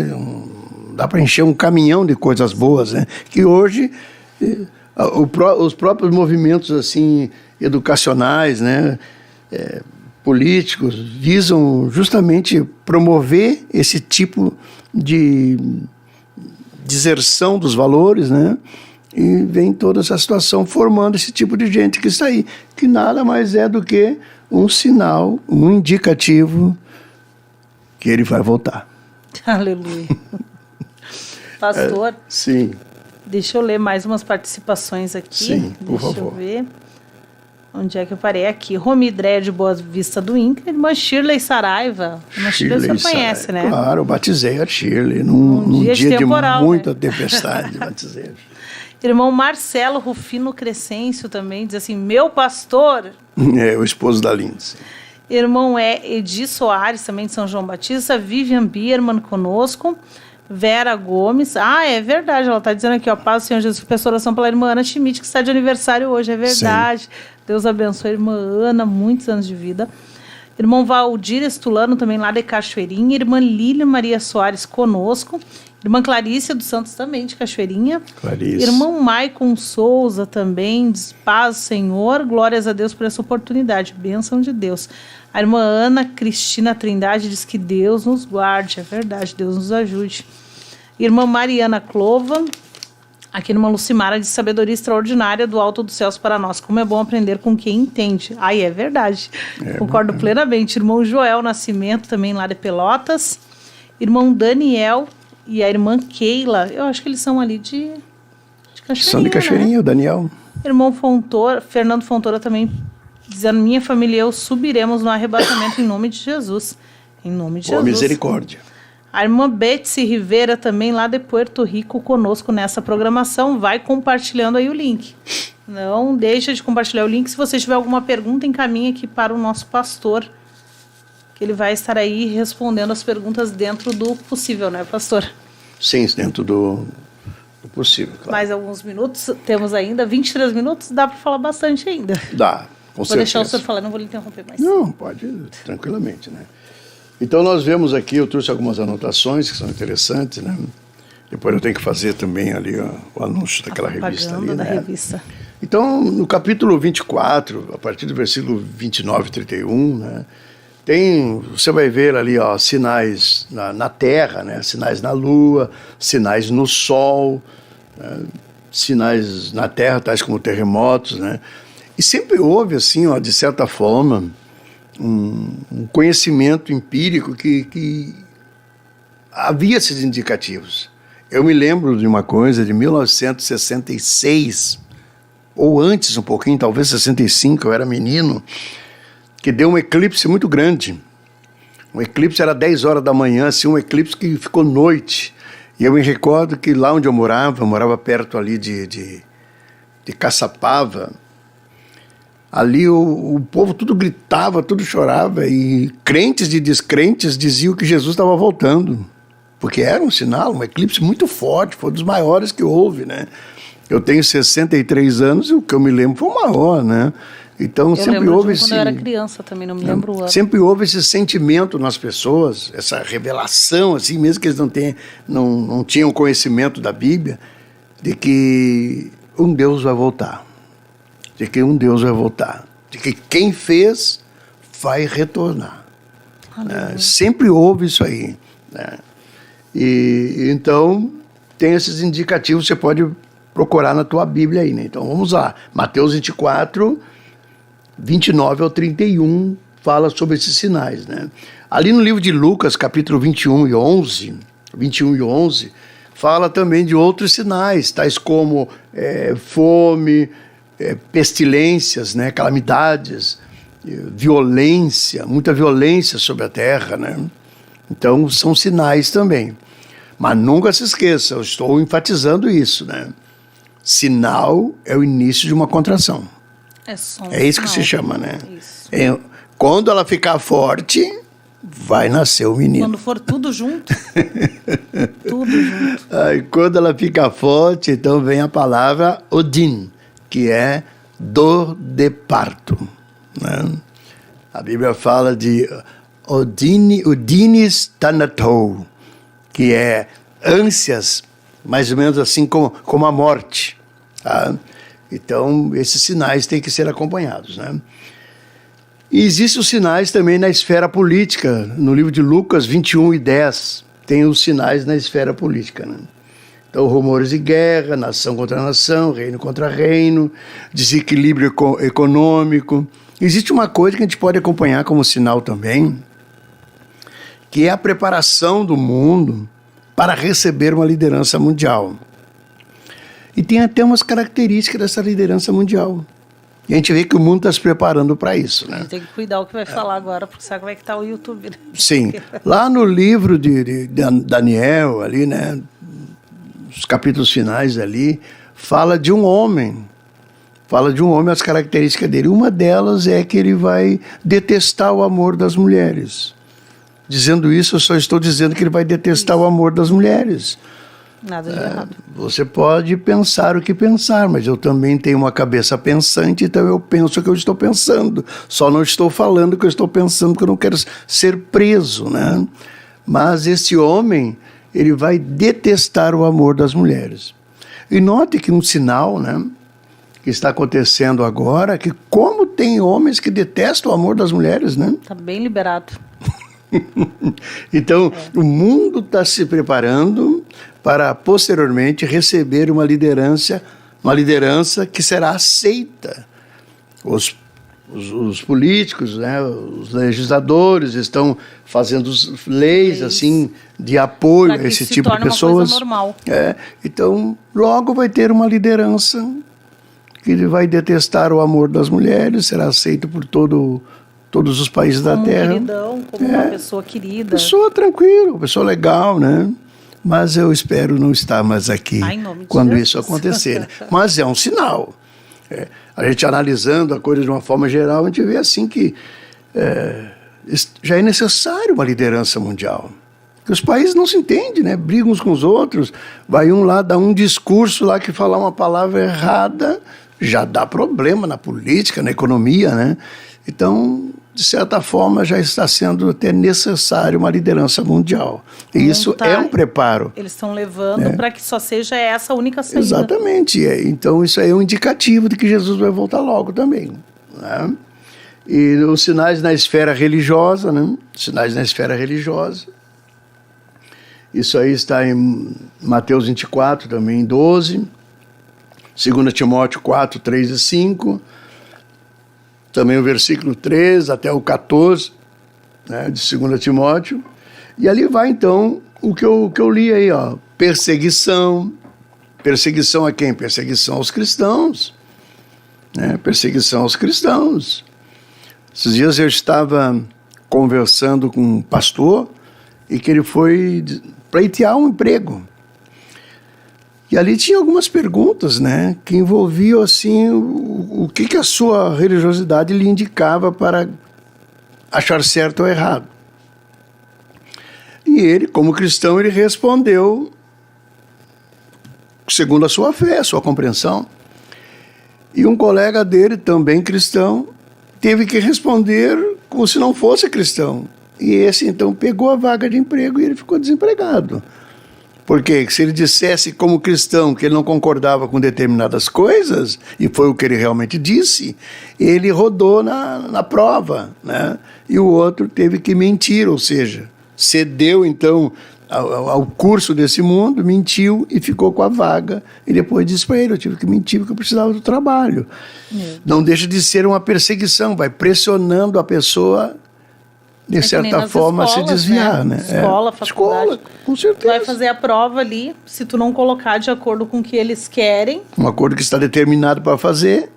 Dá para encher um caminhão de coisas boas, né? Que hoje os próprios movimentos assim educacionais, né? Políticos visam justamente promover esse tipo de deserção dos valores, né? E vem toda essa situação formando esse tipo de gente que está aí, que nada mais é do que um sinal, um indicativo que ele vai voltar. Aleluia. Pastor, sim. Deixa eu ler mais umas participações aqui. Sim, por favor. Deixa eu ver. Onde é que eu parei? Aqui. Romidré de Boa Vista do INCRA, irmã Shirley Saraiva. Irmã Shirley você conhece, né? Claro, eu batizei a Shirley num dia de muita tempestade. Batizei. Irmão Marcelo Rufino Crescêncio também diz assim, meu pastor... o esposo da Lindsay. Irmão Edi Soares, também de São João Batista. Vivian Bierman conosco. Vera Gomes. É verdade, ela está dizendo aqui, paz do Senhor Jesus, peço oração pela irmã Ana Schmidt, que está de aniversário hoje, é verdade. Sim. Deus abençoe a irmã Ana, muitos anos de vida. Irmão Valdir Estulano, também lá de Cachoeirinha. Irmã Lília Maria Soares conosco. Irmã Clarícia dos Santos também, de Cachoeirinha. Clarice. Irmão Maicon Souza também, diz paz, Senhor, glórias a Deus por essa oportunidade, bênção de Deus. A irmã Ana Cristina Trindade diz que Deus nos guarde, é verdade, Deus nos ajude. Irmã Mariana Clova, aqui irmã Lucimara, de sabedoria extraordinária do alto dos céus para nós, como é bom aprender com quem entende. Ai, é verdade, concordo plenamente. Irmão Joel Nascimento, também lá de Pelotas. Irmão Daniel e a irmã Keila, eu acho que eles são ali de Cachoeirinha, São de Cachoeirinha, né? o Daniel. Irmão Fernando Fontoura também dizendo, minha família e eu subiremos no arrebatamento em nome de Jesus. Em nome de Boa Jesus. misericórdia. A irmã Betsy Rivera também lá de Puerto Rico conosco nessa programação. Vai compartilhando aí o link. Não deixa de compartilhar o link. Se você tiver alguma pergunta, encaminhe aqui para o nosso pastor, que ele vai estar aí respondendo as perguntas dentro do possível, né, pastor? Sim, dentro do possível, claro. Mais alguns minutos, temos ainda 23 minutos, dá para falar bastante ainda. Dá, com Vou certeza. deixar o senhor falar, não vou lhe interromper mais. Não, pode, tranquilamente, né? Então nós vemos aqui, eu trouxe algumas anotações que são interessantes, né? Depois eu tenho que fazer também ali o anúncio daquela revista ali, da né? revista. Então, no capítulo 24, a partir do versículo 29 e 31, né? Você vai ver ali, ó, sinais na terra, né? Sinais na lua, sinais no sol, né? Sinais na terra, tais como terremotos, né? E sempre houve, assim, ó, de certa forma, um conhecimento empírico que havia esses indicativos. Eu me lembro de uma coisa de 1966, ou antes um pouquinho, talvez 65, eu era menino, que deu um eclipse muito grande. Um eclipse era 10 horas da manhã, assim, um eclipse que ficou noite. E eu me recordo que lá onde eu morava perto ali de Caçapava, ali o povo tudo gritava, tudo chorava, e crentes e descrentes diziam que Jesus estava voltando, porque era um sinal, um eclipse muito forte, foi um dos maiores que houve, né? Eu tenho 63 anos e o que eu me lembro foi o maior, né? Então sempre houve esse... quando eu era criança também, não me lembro o ano. Sempre houve esse sentimento nas pessoas, essa revelação, assim, mesmo que eles não tinham conhecimento da Bíblia, de que um Deus vai voltar. De que um Deus vai voltar. De que quem fez vai retornar. Né? Sempre houve isso aí. Né? E então tem esses indicativos, você pode procurar na tua Bíblia aí. Né? Então vamos lá. Mateus 24, 29 ao 31, fala sobre esses sinais. Né? Ali no livro de Lucas, capítulo 21 e 11, fala também de outros sinais, tais como fome, pestilências, né, calamidades, violência, muita violência sobre a terra, né? Então são sinais também. Mas nunca se esqueça, eu estou enfatizando isso, né? Sinal é o início de uma contração. É isso que se chama, né? Isso. Quando ela ficar forte, vai nascer o menino. Quando for tudo junto. Tudo junto. Aí, quando ela ficar forte, então vem a palavra Odin, que é dor de parto. Né? A Bíblia fala de Odinis Thanatou, que é ânsias, mais ou menos assim como a morte. Tá? Então, esses sinais têm que ser acompanhados. Né? E existem os sinais também na esfera política. No livro de Lucas 21 e 10, tem os sinais na esfera política. Né? Então, rumores de guerra, nação contra nação, reino contra reino, desequilíbrio econômico. Existe uma coisa que a gente pode acompanhar como sinal também, que é a preparação do mundo para receber uma liderança mundial. E tem até umas características dessa liderança mundial. E a gente vê que o mundo está se preparando para isso. Né? Tem que cuidar o que vai falar agora, porque sabe como é que está o YouTube. Né? Sim. Lá no livro de Daniel, ali, né, os capítulos finais ali, fala de um homem, as características dele. Uma delas é que ele vai detestar o amor das mulheres. Dizendo isso, eu só estou dizendo que ele vai detestar o amor das mulheres. Nada de errado. Você pode pensar o que pensar, mas eu também tenho uma cabeça pensante, então eu penso o que eu estou pensando. Só não estou falando o que eu estou pensando, porque eu não quero ser preso, né? Mas esse homem, ele vai detestar o amor das mulheres. E note que um sinal, né, que está acontecendo agora, que como tem homens que detestam o amor das mulheres, né? Tá bem liberado. Então, o mundo está se preparando para posteriormente receber uma liderança que será aceita. Os políticos, né, os legisladores estão fazendo leis assim de apoio a esse tipo de pessoas. Uma coisa normal. Então, logo vai ter uma liderança que vai detestar o amor das mulheres, será aceito por todos os países da Terra. Como um queridão, como uma pessoa querida. Pessoa tranquila, pessoa legal, né? Mas eu espero não estar mais aqui quando isso acontecer. Né? Mas é um sinal. A gente analisando a coisa de uma forma geral, a gente vê assim que já é necessário uma liderança mundial. Porque os países não se entendem, né? Brigam uns com os outros. Vai um lá, dá um discurso lá que falar uma palavra errada, já dá problema na política, na economia, né? Então, de certa forma, já está sendo até necessário uma liderança mundial. E isso é um preparo. Eles estão levando para que só seja essa a única saída. Exatamente. Então, isso aí é um indicativo de que Jesus vai voltar logo também. Né? E os sinais na esfera religiosa, né? Sinais na esfera religiosa. Isso aí está em Mateus 24, também 12. 2 Timóteo 4, 3 e 5. Também o versículo 3 até o 14, né, de 2 Timóteo. E ali vai, então, o que eu li aí, ó. Perseguição. Perseguição a quem? Perseguição aos cristãos. Né? Perseguição aos cristãos. Esses dias eu estava conversando com um pastor e que ele foi pleitear um emprego. E ali tinha algumas perguntas, né, que envolviam, assim, o que a sua religiosidade lhe indicava para achar certo ou errado. E ele, como cristão, ele respondeu segundo a sua fé, a sua compreensão. E um colega dele, também cristão, teve que responder como se não fosse cristão. E esse, então, pegou a vaga de emprego e ele ficou desempregado. Porque se ele dissesse como cristão que ele não concordava com determinadas coisas, e foi o que ele realmente disse, ele rodou na prova, né? E o outro teve que mentir, ou seja, cedeu então ao curso desse mundo, mentiu e ficou com a vaga. E depois disse para ele, eu tive que mentir porque eu precisava do trabalho. Não deixa de ser uma perseguição, vai pressionando a pessoa de certa forma, escolas, se desviar, né? Escola, faculdade. Escola, com certeza. Tu vai fazer a prova ali, se tu não colocar de acordo com o que eles querem. Um acordo que está determinado para fazer,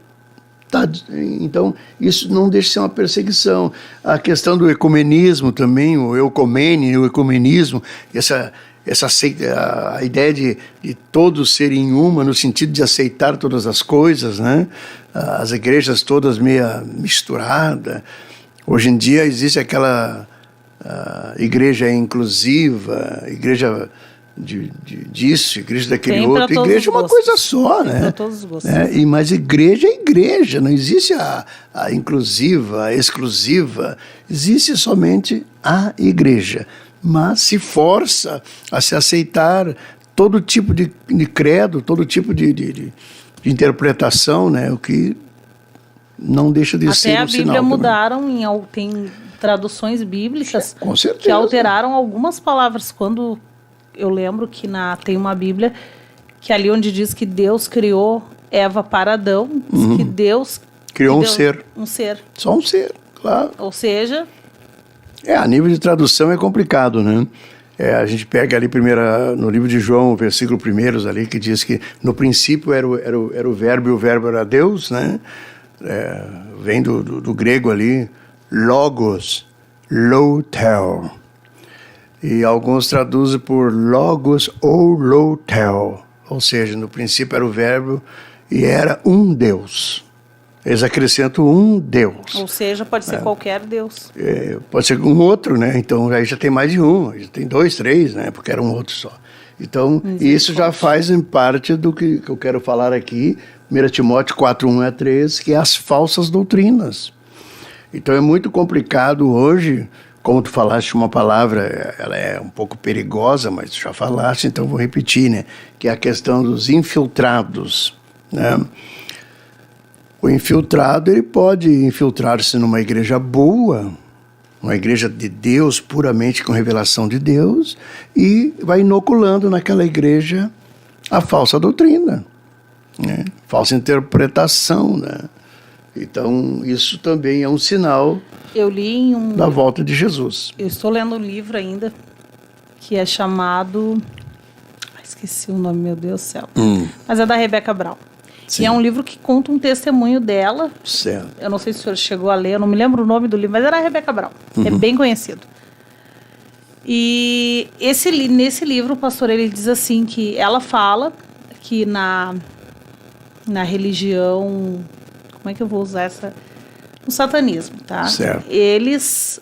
tá, então isso não deixa de ser uma perseguição. A questão do ecumenismo também, o eucomene, o ecumenismo, a ideia de todos serem uma, no sentido de aceitar todas as coisas, né? As igrejas todas meio misturadas. Hoje em dia existe aquela igreja inclusiva, igreja disso, igreja daquele outro. Igreja é uma coisa só, né? Para todos os gostos. Mas igreja é igreja, não existe a inclusiva, a exclusiva, existe somente a igreja. Mas se força a se aceitar todo tipo de credo, todo tipo de interpretação, né? O que não deixa de ser um sinal. Até a Bíblia mudaram, tem traduções bíblicas com certeza, que alteraram algumas palavras. Quando eu lembro que tem uma Bíblia que ali onde diz que Deus criou Eva para Adão, diz que Deus criou um ser. Um ser. Só um ser, claro. Ou seja... a nível de tradução é complicado, né? A gente pega ali no livro de João, o versículo 1 ali, que diz que no princípio era o verbo e o verbo era Deus, né? Vem do grego ali, logos, lotel. E alguns traduzem por logos ou lotel. Ou seja, no princípio era o verbo e era um Deus. Eles acrescentam um Deus. Ou seja, pode ser qualquer Deus. Pode ser um outro, né? Então aí já tem mais de um, já tem 2, 3, né? Porque era um outro só. Então, isso já faz em parte do que eu quero falar aqui, 1 Timóteo 4, 1 a 3, que é as falsas doutrinas. Então é muito complicado hoje como tu falaste uma palavra, ela é um pouco perigosa, mas tu já falaste, então vou repetir, né? Que é a questão dos infiltrados, né? O infiltrado, ele pode infiltrar-se numa igreja boa, uma igreja de Deus, puramente com revelação de Deus, e vai inoculando naquela igreja a falsa doutrina, né? Falsa interpretação, né? Então, isso também é um sinal Eu li da volta de Jesus. Eu estou lendo um livro ainda que é chamado... esqueci o nome, meu Deus do céu. Mas é da Rebecca Brown. Sim. E é um livro que conta um testemunho dela. Certo. Eu não sei se o senhor chegou a ler, eu não me lembro o nome do livro, mas era a Rebecca Brown. É bem conhecido. E nesse livro, o pastor, ele diz assim, que ela fala que na religião... Como é que eu vou usar essa... No satanismo, tá? Certo. Eles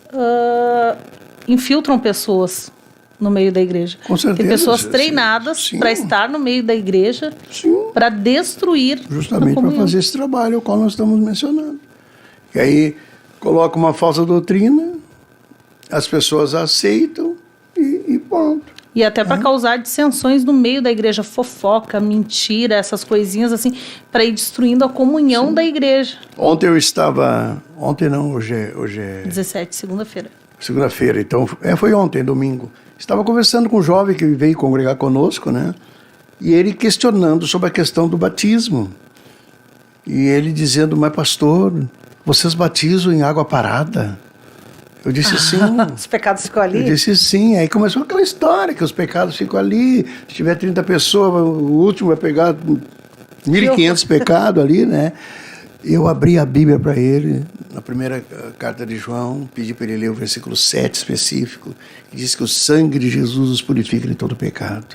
infiltram pessoas no meio da igreja. Com certeza. Tem pessoas treinadas Sim. para estar no meio da igreja, para destruir Justamente a para comunhão. fazer esse trabalho ao qual nós estamos mencionando. E aí coloca uma falsa doutrina, as pessoas aceitam e pronto. E até para causar dissensões no meio da igreja, fofoca, mentira, essas coisinhas assim, para ir destruindo a comunhão da igreja. Ontem eu estava... Ontem não, hoje é 17, segunda-feira. segunda-feira, então foi ontem, domingo. Estava conversando com um jovem que veio congregar conosco, né? E ele questionando sobre a questão do batismo. E ele dizendo, mas pastor, vocês batizam em água parada? Eu disse sim. Os pecados ficam ali? Eu disse sim. Aí começou aquela história que os pecados ficam ali. Se tiver 30 pessoas, o último vai pegar 1.500 pecados ali, né? Eu abri a Bíblia para ele, na primeira carta de João, pedi para ele ler o versículo 7 específico, que diz que o sangue de Jesus nos purifica de todo pecado.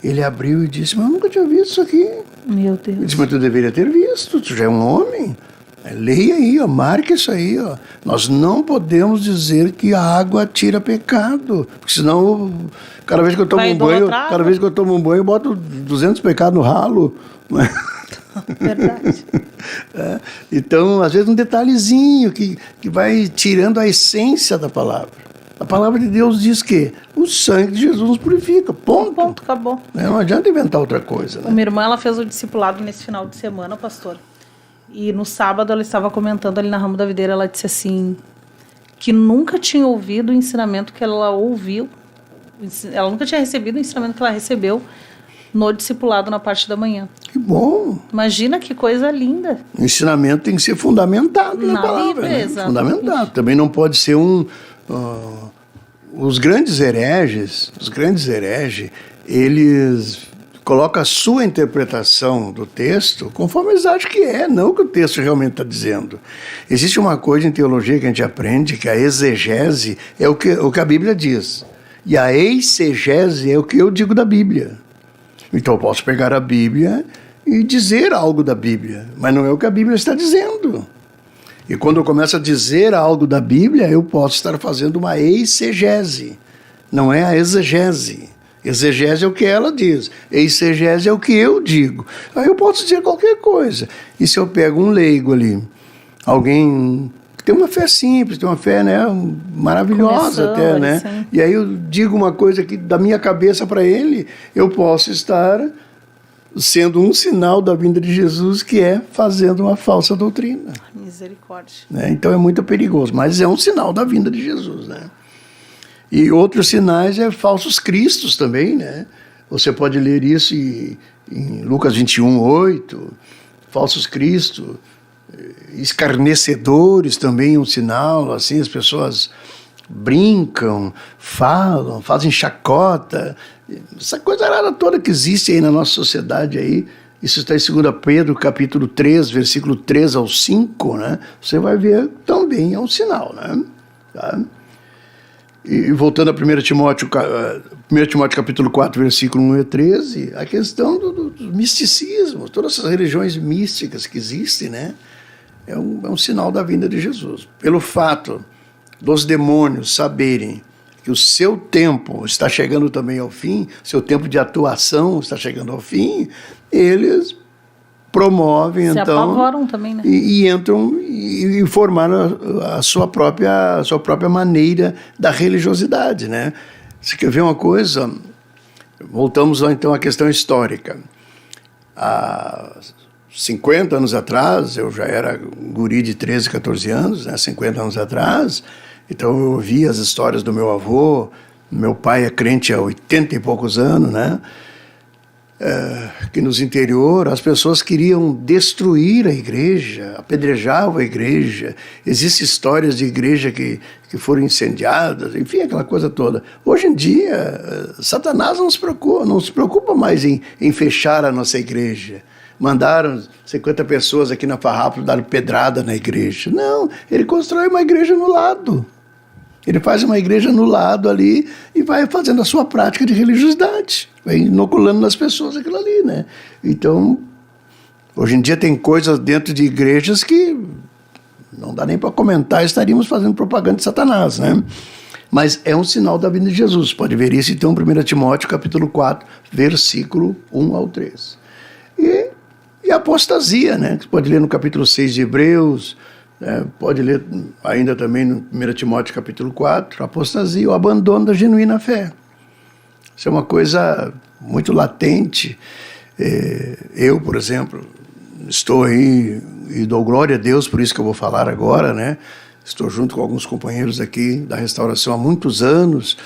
Ele abriu e disse, mas eu nunca tinha visto isso aqui. Meu Deus. Eu disse, mas tu deveria ter visto, tu já é um homem. Leia aí, ó, marque isso aí, ó. Nós não podemos dizer que a água tira pecado, porque senão cada vez que eu tomo Vai um banho, idolatrar, cada vez que eu tomo um banho, eu boto 200 pecados no ralo. Verdade. É, então, às vezes um detalhezinho que vai tirando a essência da palavra. A palavra de Deus diz que o sangue de Jesus nos purifica, ponto. Ponto, acabou. Não adianta inventar outra coisa, né? Minha irmã, ela fez o discipulado nesse final de semana, pastor. E no sábado ela estava comentando ali na Ramo da Videira, ela disse assim, que nunca tinha ouvido o ensinamento que ela ouviu, ela nunca tinha recebido o ensinamento que ela recebeu no discipulado na parte da manhã. Que bom. Imagina que coisa linda. O ensilamento tem que ser fundamentado na palavra, Bíblia, né? exatamente. Fundamentado. Também não pode ser os grandes hereges, eles colocam a sua interpretação do texto conforme eles acham que é, não o que o texto realmente está dizendo. Existe uma coisa em teologia que a gente aprende, que a exegese é o que a Bíblia diz. E a eisegese é o que eu digo da Bíblia. Então eu posso pegar a Bíblia e dizer algo da Bíblia, mas não é o que a Bíblia está dizendo. E quando eu começo a dizer algo da Bíblia, eu posso estar fazendo uma eisegese, não é a exegese. Exegese é o que ela diz, eisegese é o que eu digo. Aí eu posso dizer qualquer coisa. E se eu pego um leigo ali, alguém que tem uma fé simples, tem uma fé, né, maravilhosa até, né? Sim. E aí eu digo uma coisa que da minha cabeça para ele, eu posso estar sendo um sinal da vinda de Jesus, que é fazendo uma falsa doutrina. Misericórdia. Né? Então é muito perigoso, mas é um sinal da vinda de Jesus, né? E outros sinais é falsos cristos também, né? Você pode ler isso em Lucas 21:8, falsos cristos, escarnecedores também é um sinal, assim, as pessoas brincam, falam, fazem chacota, essa coisa rara toda que existe aí na nossa sociedade aí. Isso está em 2 Pedro, capítulo 3, versículo 3 ao 5, né? Você vai ver também, é um sinal, né? Tá? E voltando a 1 Timóteo capítulo 4, versículo 1 e 13, a questão do misticismo, todas essas religiões místicas que existem, né? É um sinal da vinda de Jesus. Pelo fato dos demônios saberem que o seu tempo está chegando também ao fim, seu tempo de atuação está chegando ao fim, eles promovem, Se então... apavoram também, né? E entram e formaram a sua própria maneira da religiosidade, né? Você quer ver uma coisa? Voltamos lá, então, à questão histórica. Há 50 anos atrás, eu já era guri de 13, 14 anos, né? 50 anos atrás, então eu ouvia as histórias do meu avô. Meu pai é crente há 80 e poucos anos, né? Que nos interior as pessoas queriam destruir a igreja, apedrejavam a igreja. Existem histórias de igreja que foram incendiadas, enfim, aquela coisa toda. Hoje em dia, Satanás não se preocupa mais em fechar a nossa igreja. Mandaram 50 pessoas aqui na Farrapo dar pedrada na igreja. Não, ele constrói uma igreja no lado. Ele faz uma igreja no lado ali e vai fazendo a sua prática de religiosidade, vai inoculando nas pessoas aquilo ali, né? Então, hoje em dia tem coisas dentro de igrejas que não dá nem para comentar, estaríamos fazendo propaganda de Satanás, né? Mas é um sinal da vinda de Jesus. Pode ver isso, então, em 1 Timóteo, capítulo 4, versículo 1 ao 3. E a apostasia, né? Você pode ler no capítulo 6 de Hebreus, pode ler ainda também no 1 Timóteo capítulo 4, a apostasia, o abandono da genuína fé. Isso é uma coisa muito latente. Eu, por exemplo, estou aí e dou glória a Deus, por isso que eu vou falar agora, né? Estou junto com alguns companheiros aqui da restauração há muitos anos,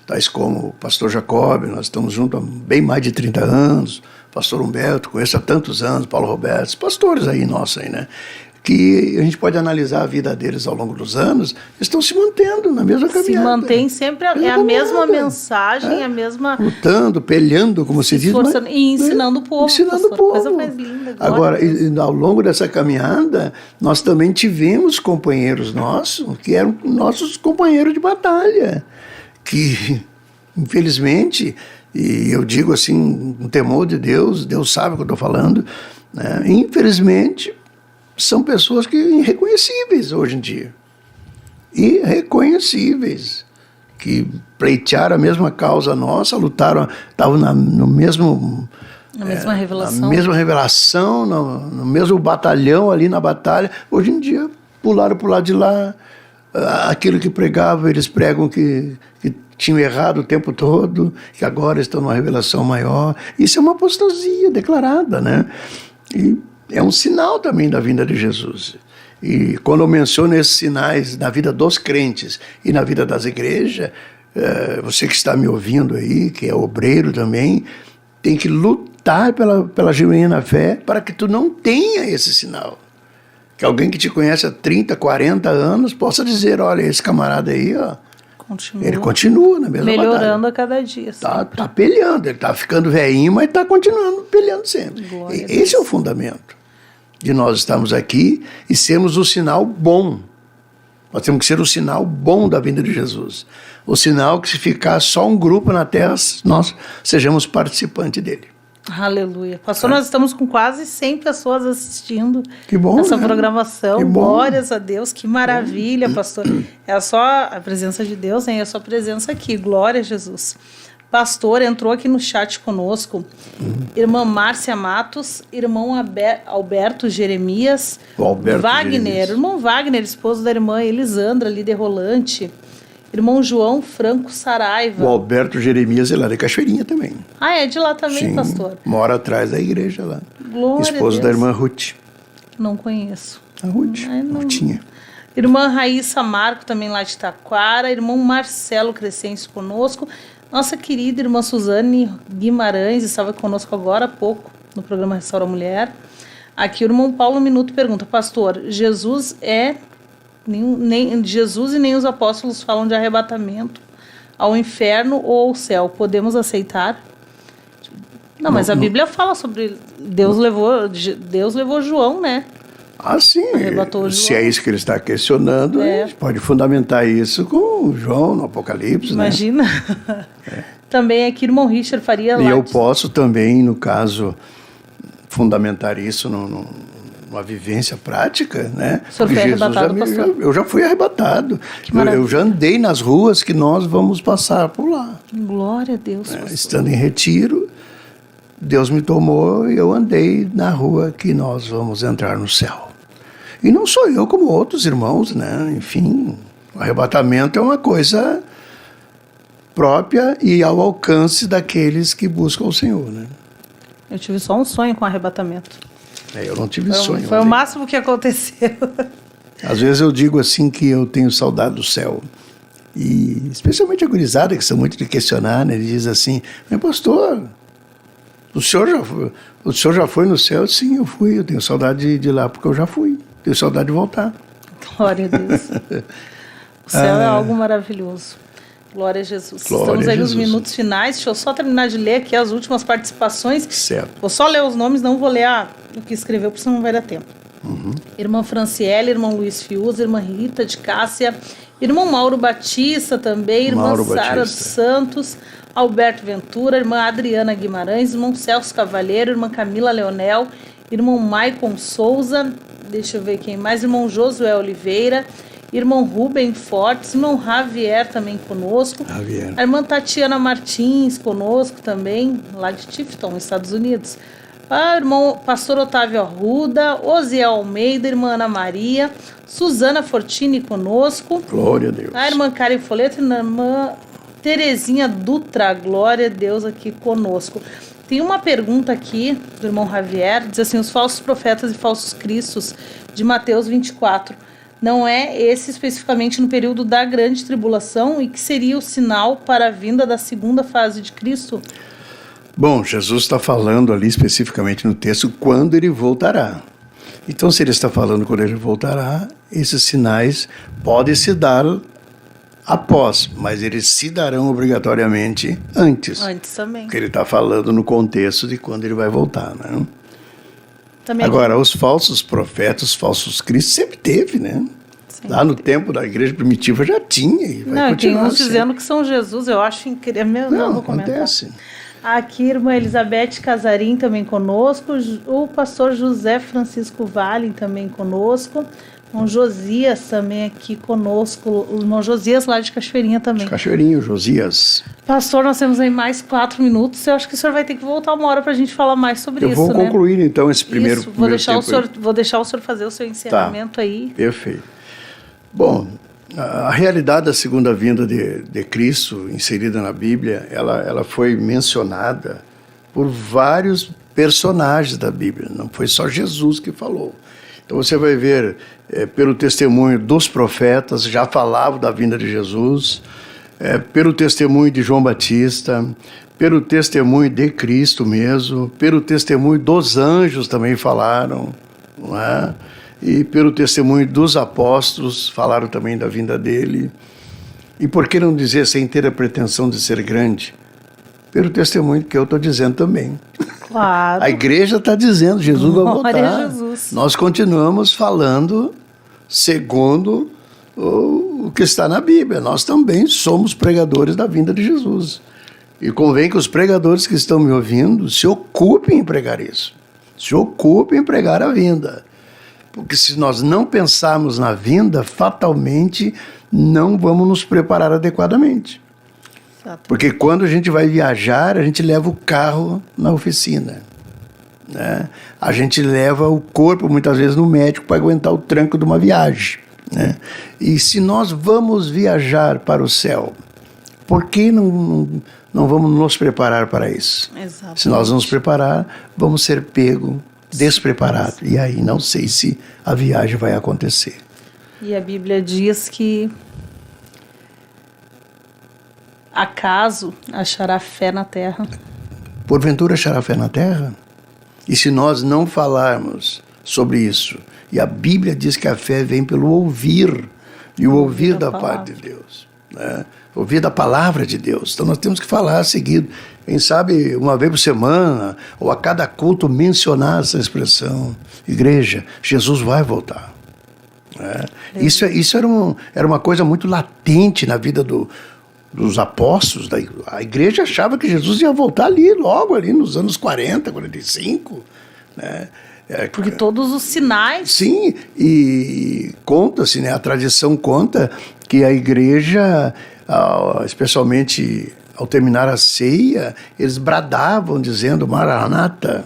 tais como o pastor Jacob, nós estamos juntos há bem mais de 30 anos, pastor Humberto, conheço há tantos anos, Paulo Roberto, pastores aí nossos aí, né? Que a gente pode analisar a vida deles ao longo dos anos, estão se mantendo na mesma caminhada. Se mantém sempre, é a mesma mensagem, a mesma... Lutando, peleando, como se diz. Mas, e ensinando o povo. Ensinando o povo. Coisa mais linda. Agora, ao longo dessa caminhada, nós também tivemos companheiros nossos, que eram nossos companheiros de batalha, que, infelizmente, e eu digo assim, com temor de Deus, Deus sabe o que eu estou falando, né? Infelizmente, são pessoas que irreconhecíveis hoje em dia. Irreconhecíveis. Que pleitearam a mesma causa nossa, lutaram, estavam no mesmo... Na mesma revelação. Na mesma revelação, no mesmo batalhão ali na batalha. Hoje em dia, pularam para o lado de lá. Aquilo que pregavam, eles pregam que tinham errado o tempo todo, que agora estão numa revelação maior. Isso é uma apostasia declarada, né? E é um sinal também da vinda de Jesus. E quando eu menciono esses sinais na vida dos crentes e na vida das igrejas, você que está me ouvindo aí, que é obreiro também, tem que lutar pela genuína fé para que tu não tenha esse sinal. Que alguém que te conhece há 30, 40 anos possa dizer, olha, esse camarada aí, ó, ele continua na mesma batalha. Melhorando a cada dia. Tá peleando, ele está ficando velhinho, mas está continuando peleando sempre. Esse é o fundamento de nós estarmos aqui e sermos o sinal bom. Nós temos que ser o sinal bom da vinda de Jesus. O sinal que, se ficar só um grupo na terra, nós sejamos participantes dele. Aleluia. Pastor, nós estamos com quase 100 pessoas assistindo que bom, essa né? programação. Que bom. Glórias a Deus, que maravilha, pastor. É só a presença de Deus, hein? É a sua presença aqui. Glória a Jesus. Pastor, entrou aqui no chat conosco, irmã Márcia Matos, irmão Alberto Jeremias, Wagner, Jeremias. Irmão Wagner, esposo da irmã Elisandra, líder rolante, irmão João Franco Saraiva. O Alberto Jeremias, ele é de Cachoeirinha também. Ah, é de lá também, sim, pastor? Mora atrás da igreja lá. Glória esposo a Deus. Da irmã Ruth. Não conheço. A Ruth, Rutinha. Irmã Raíssa Marco, também lá de Taquara, irmão Marcelo Crescencio conosco, nossa querida irmã Suzane Guimarães estava conosco agora há pouco no programa Restaura a Mulher. Aqui o irmão Paulo Minuto pergunta, pastor, Jesus e nem os apóstolos falam de arrebatamento ao inferno ou ao céu. Podemos aceitar? Não, mas a Bíblia fala sobre Deus levou João, né? Ah, sim. Arrebatou se é isso que ele está questionando, a gente pode fundamentar isso com João no Apocalipse. Imagina. Né? Também aqui, irmão Richard Faria. E eu posso também, no caso, fundamentar isso numa vivência prática, né? O senhor foi arrebatado, pastor? Eu já fui arrebatado. Eu já andei nas ruas que nós vamos passar por lá. Glória a Deus, pastor. Estando em retiro, Deus me tomou e eu andei na rua que nós vamos entrar no céu. E não sou eu como outros irmãos, né? Enfim, o arrebatamento é uma coisa própria e ao alcance daqueles que buscam o Senhor, né? Eu tive só um sonho com arrebatamento. Eu não tive sonho. Foi o máximo que aconteceu. Às vezes eu digo assim que eu tenho saudade do céu. E especialmente a gurizada, que são muito de questionar, né? Ele diz assim, mas pastor, o senhor já foi no céu? Sim, eu fui. Eu tenho saudade de ir lá porque eu já fui. Tenho saudade de voltar. Glória a Deus. O céu é algo maravilhoso. Glória a Jesus. Glória Estamos a aí nos Jesus. minutos finais. Deixa eu só terminar de ler aqui as últimas participações. Certo. Vou só ler os nomes, não vou ler o que escreveu, porque senão não vai dar tempo. Irmã Franciele, irmão Luiz Fiuza, irmã Rita de Cássia, irmão Mauro Batista também, irmã Mauro Sara dos Batista. Santos, Alberto Ventura, irmã Adriana Guimarães, irmão Celso Cavalheiro, irmã Camila Leonel, irmão Maicon Souza, deixa eu ver quem mais, irmão Josué Oliveira, irmão Rubem Fortes, irmão Javier também conosco, Javier. a irmã Tatiana Martins conosco também, lá de Tifton, Estados Unidos. Irmão Pastor Otávio Arruda, Osiel Almeida, irmã Ana Maria, Suzana Fortini conosco, Glória a Deus. a irmã Karen Folleto e a irmã Terezinha Dutra, glória a Deus aqui conosco. Tem uma pergunta aqui do irmão Javier, diz assim, os falsos profetas e falsos cristos de Mateus 24, não é esse especificamente no período da grande tribulação e que seria o sinal para a vinda da segunda fase de Cristo? Bom, Jesus está falando ali especificamente no texto quando ele voltará. Então, se ele está falando quando ele voltará, esses sinais podem se dar após, mas eles se darão obrigatoriamente antes. Antes também. Porque ele está falando no contexto de quando ele vai voltar, né? Também Agora, os falsos profetas, os falsos cristos, sempre teve, né? Sim. Lá no tempo da igreja primitiva já tinha e vai não, tem continuar uns sempre. dizendo que são Jesus, eu acho incrível. Não vou comentar. acontece. Aqui, irmã Elizabeth Casarim também conosco, o pastor José Francisco Vale também conosco, o irmão Josias também aqui conosco, o irmão Josias lá de Cachoeirinha também. Cachoeirinho, Josias. Pastor, nós temos aí mais 4 minutos, eu acho que o senhor vai ter que voltar uma hora para a gente falar mais sobre Eu isso, vou né? concluir então esse primeiro, Isso, primeiro tempo aí. vou deixar o senhor fazer o seu encerramento aí. Perfeito. Bom, a realidade da segunda vinda de Cristo, inserida na Bíblia, ela foi mencionada por vários personagens da Bíblia, não foi só Jesus que falou. Então você vai ver, pelo testemunho dos profetas, já falavam da vinda de Jesus, pelo testemunho de João Batista, pelo testemunho de Cristo mesmo, pelo testemunho dos anjos também falaram, não é? E pelo testemunho dos apóstolos, falaram também da vinda dele. E por que não dizer sem ter a pretensão de ser grande? Pelo testemunho que eu estou dizendo também. Claro. A igreja está dizendo, Jesus vai voltar. Glória a Jesus. Nós continuamos falando segundo o que está na Bíblia. Nós também somos pregadores da vinda de Jesus. E convém que os pregadores que estão me ouvindo se ocupem em pregar isso. Se ocupem em pregar a vinda. Porque se nós não pensarmos na vinda, fatalmente não vamos nos preparar adequadamente. Exato. Porque quando a gente vai viajar, a gente leva o carro na oficina, né? A gente leva o corpo, muitas vezes, no médico para aguentar o tranco de uma viagem, né? E se nós vamos viajar para o céu, por que não vamos nos preparar para isso? Exatamente. Se nós nos preparar, vamos ser pegos despreparado. E aí não sei se a viagem vai acontecer. E a Bíblia diz que acaso achará fé na terra. Porventura achará fé na terra? E se nós não falarmos sobre isso, e a Bíblia diz que a fé vem pelo ouvir, e o ouvir da parte de Deus, né? Ouvir da palavra de Deus. Então nós temos que falar seguido. Quem sabe uma vez por semana, ou a cada culto, mencionar essa expressão. Igreja, Jesus vai voltar. Né? Isso era uma coisa muito latente na vida dos apóstolos. A igreja achava que Jesus ia voltar logo ali nos anos 40, 45. Né? Porque todos os sinais... Sim, e conta-se, né? A tradição conta que a igreja, especialmente ao terminar a ceia, eles bradavam dizendo, Maranata,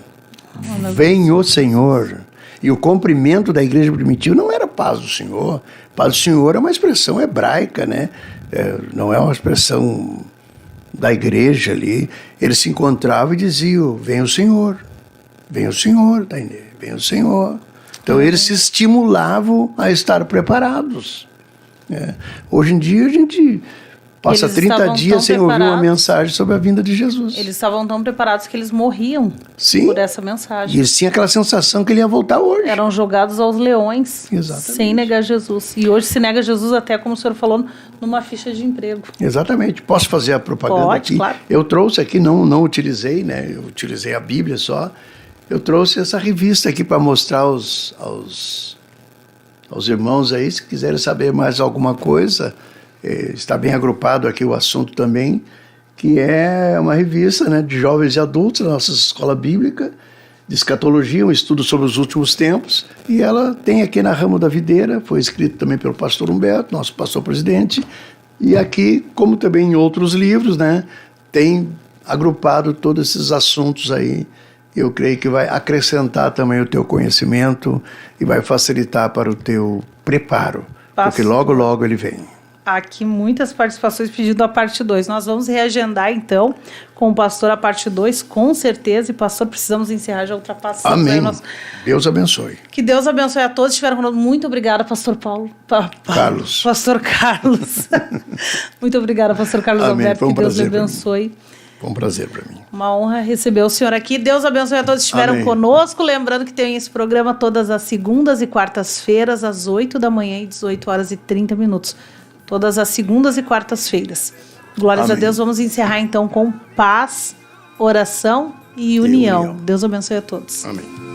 vem o Senhor. E o cumprimento da igreja primitiva não era paz do Senhor. Paz do Senhor é uma expressão hebraica, né? Não é uma expressão da igreja ali. Eles se encontravam e diziam, vem o Senhor, Tainê, vem o Senhor. Então eles se estimulavam a estar preparados. Hoje em dia a gente passa 30 dias sem ouvir uma mensagem sobre a vinda de Jesus. Eles estavam tão preparados que eles morriam por essa mensagem. E eles tinham aquela sensação que ele ia voltar hoje. Eram jogados aos leões. Exatamente. Sem negar Jesus. E hoje se nega Jesus até, como o senhor falou, numa ficha de emprego. Exatamente. Posso fazer a propaganda aqui? Claro. Eu trouxe aqui, não utilizei, né? Eu utilizei a Bíblia só. Eu trouxe essa revista aqui para mostrar aos irmãos aí, se quiserem saber mais alguma coisa. Está bem agrupado aqui o assunto também, que é uma revista, né, de jovens e adultos da nossa escola bíblica, de escatologia, um estudo sobre os últimos tempos, e ela tem aqui na Ramo da Videira, foi escrito também pelo pastor Humberto, nosso pastor-presidente, e aqui, como também em outros livros, né, tem agrupado todos esses assuntos aí. Eu creio que vai acrescentar também o teu conhecimento e vai facilitar para o teu preparo, porque logo, logo ele vem. Aqui muitas participações pedindo a parte 2. Nós vamos reagendar, então, com o pastor a parte 2, com certeza. E, pastor, precisamos encerrar, já ultrapassamos. Amém. Deus abençoe. Que Deus abençoe a todos que estiveram conosco. Muito obrigada, pastor Carlos. Pastor Carlos. Muito obrigada, pastor Carlos Alberto. Que Deus lhe abençoe. Foi um prazer para mim. Uma honra receber o senhor aqui. Deus abençoe a todos que estiveram conosco. Lembrando que tem esse programa todas as segundas e quartas-feiras, às 8 da manhã e 18 horas e 30 minutos. Todas as segundas e quartas-feiras. Glórias a Deus. Vamos encerrar então com paz, oração e união. Deus abençoe a todos. Amém.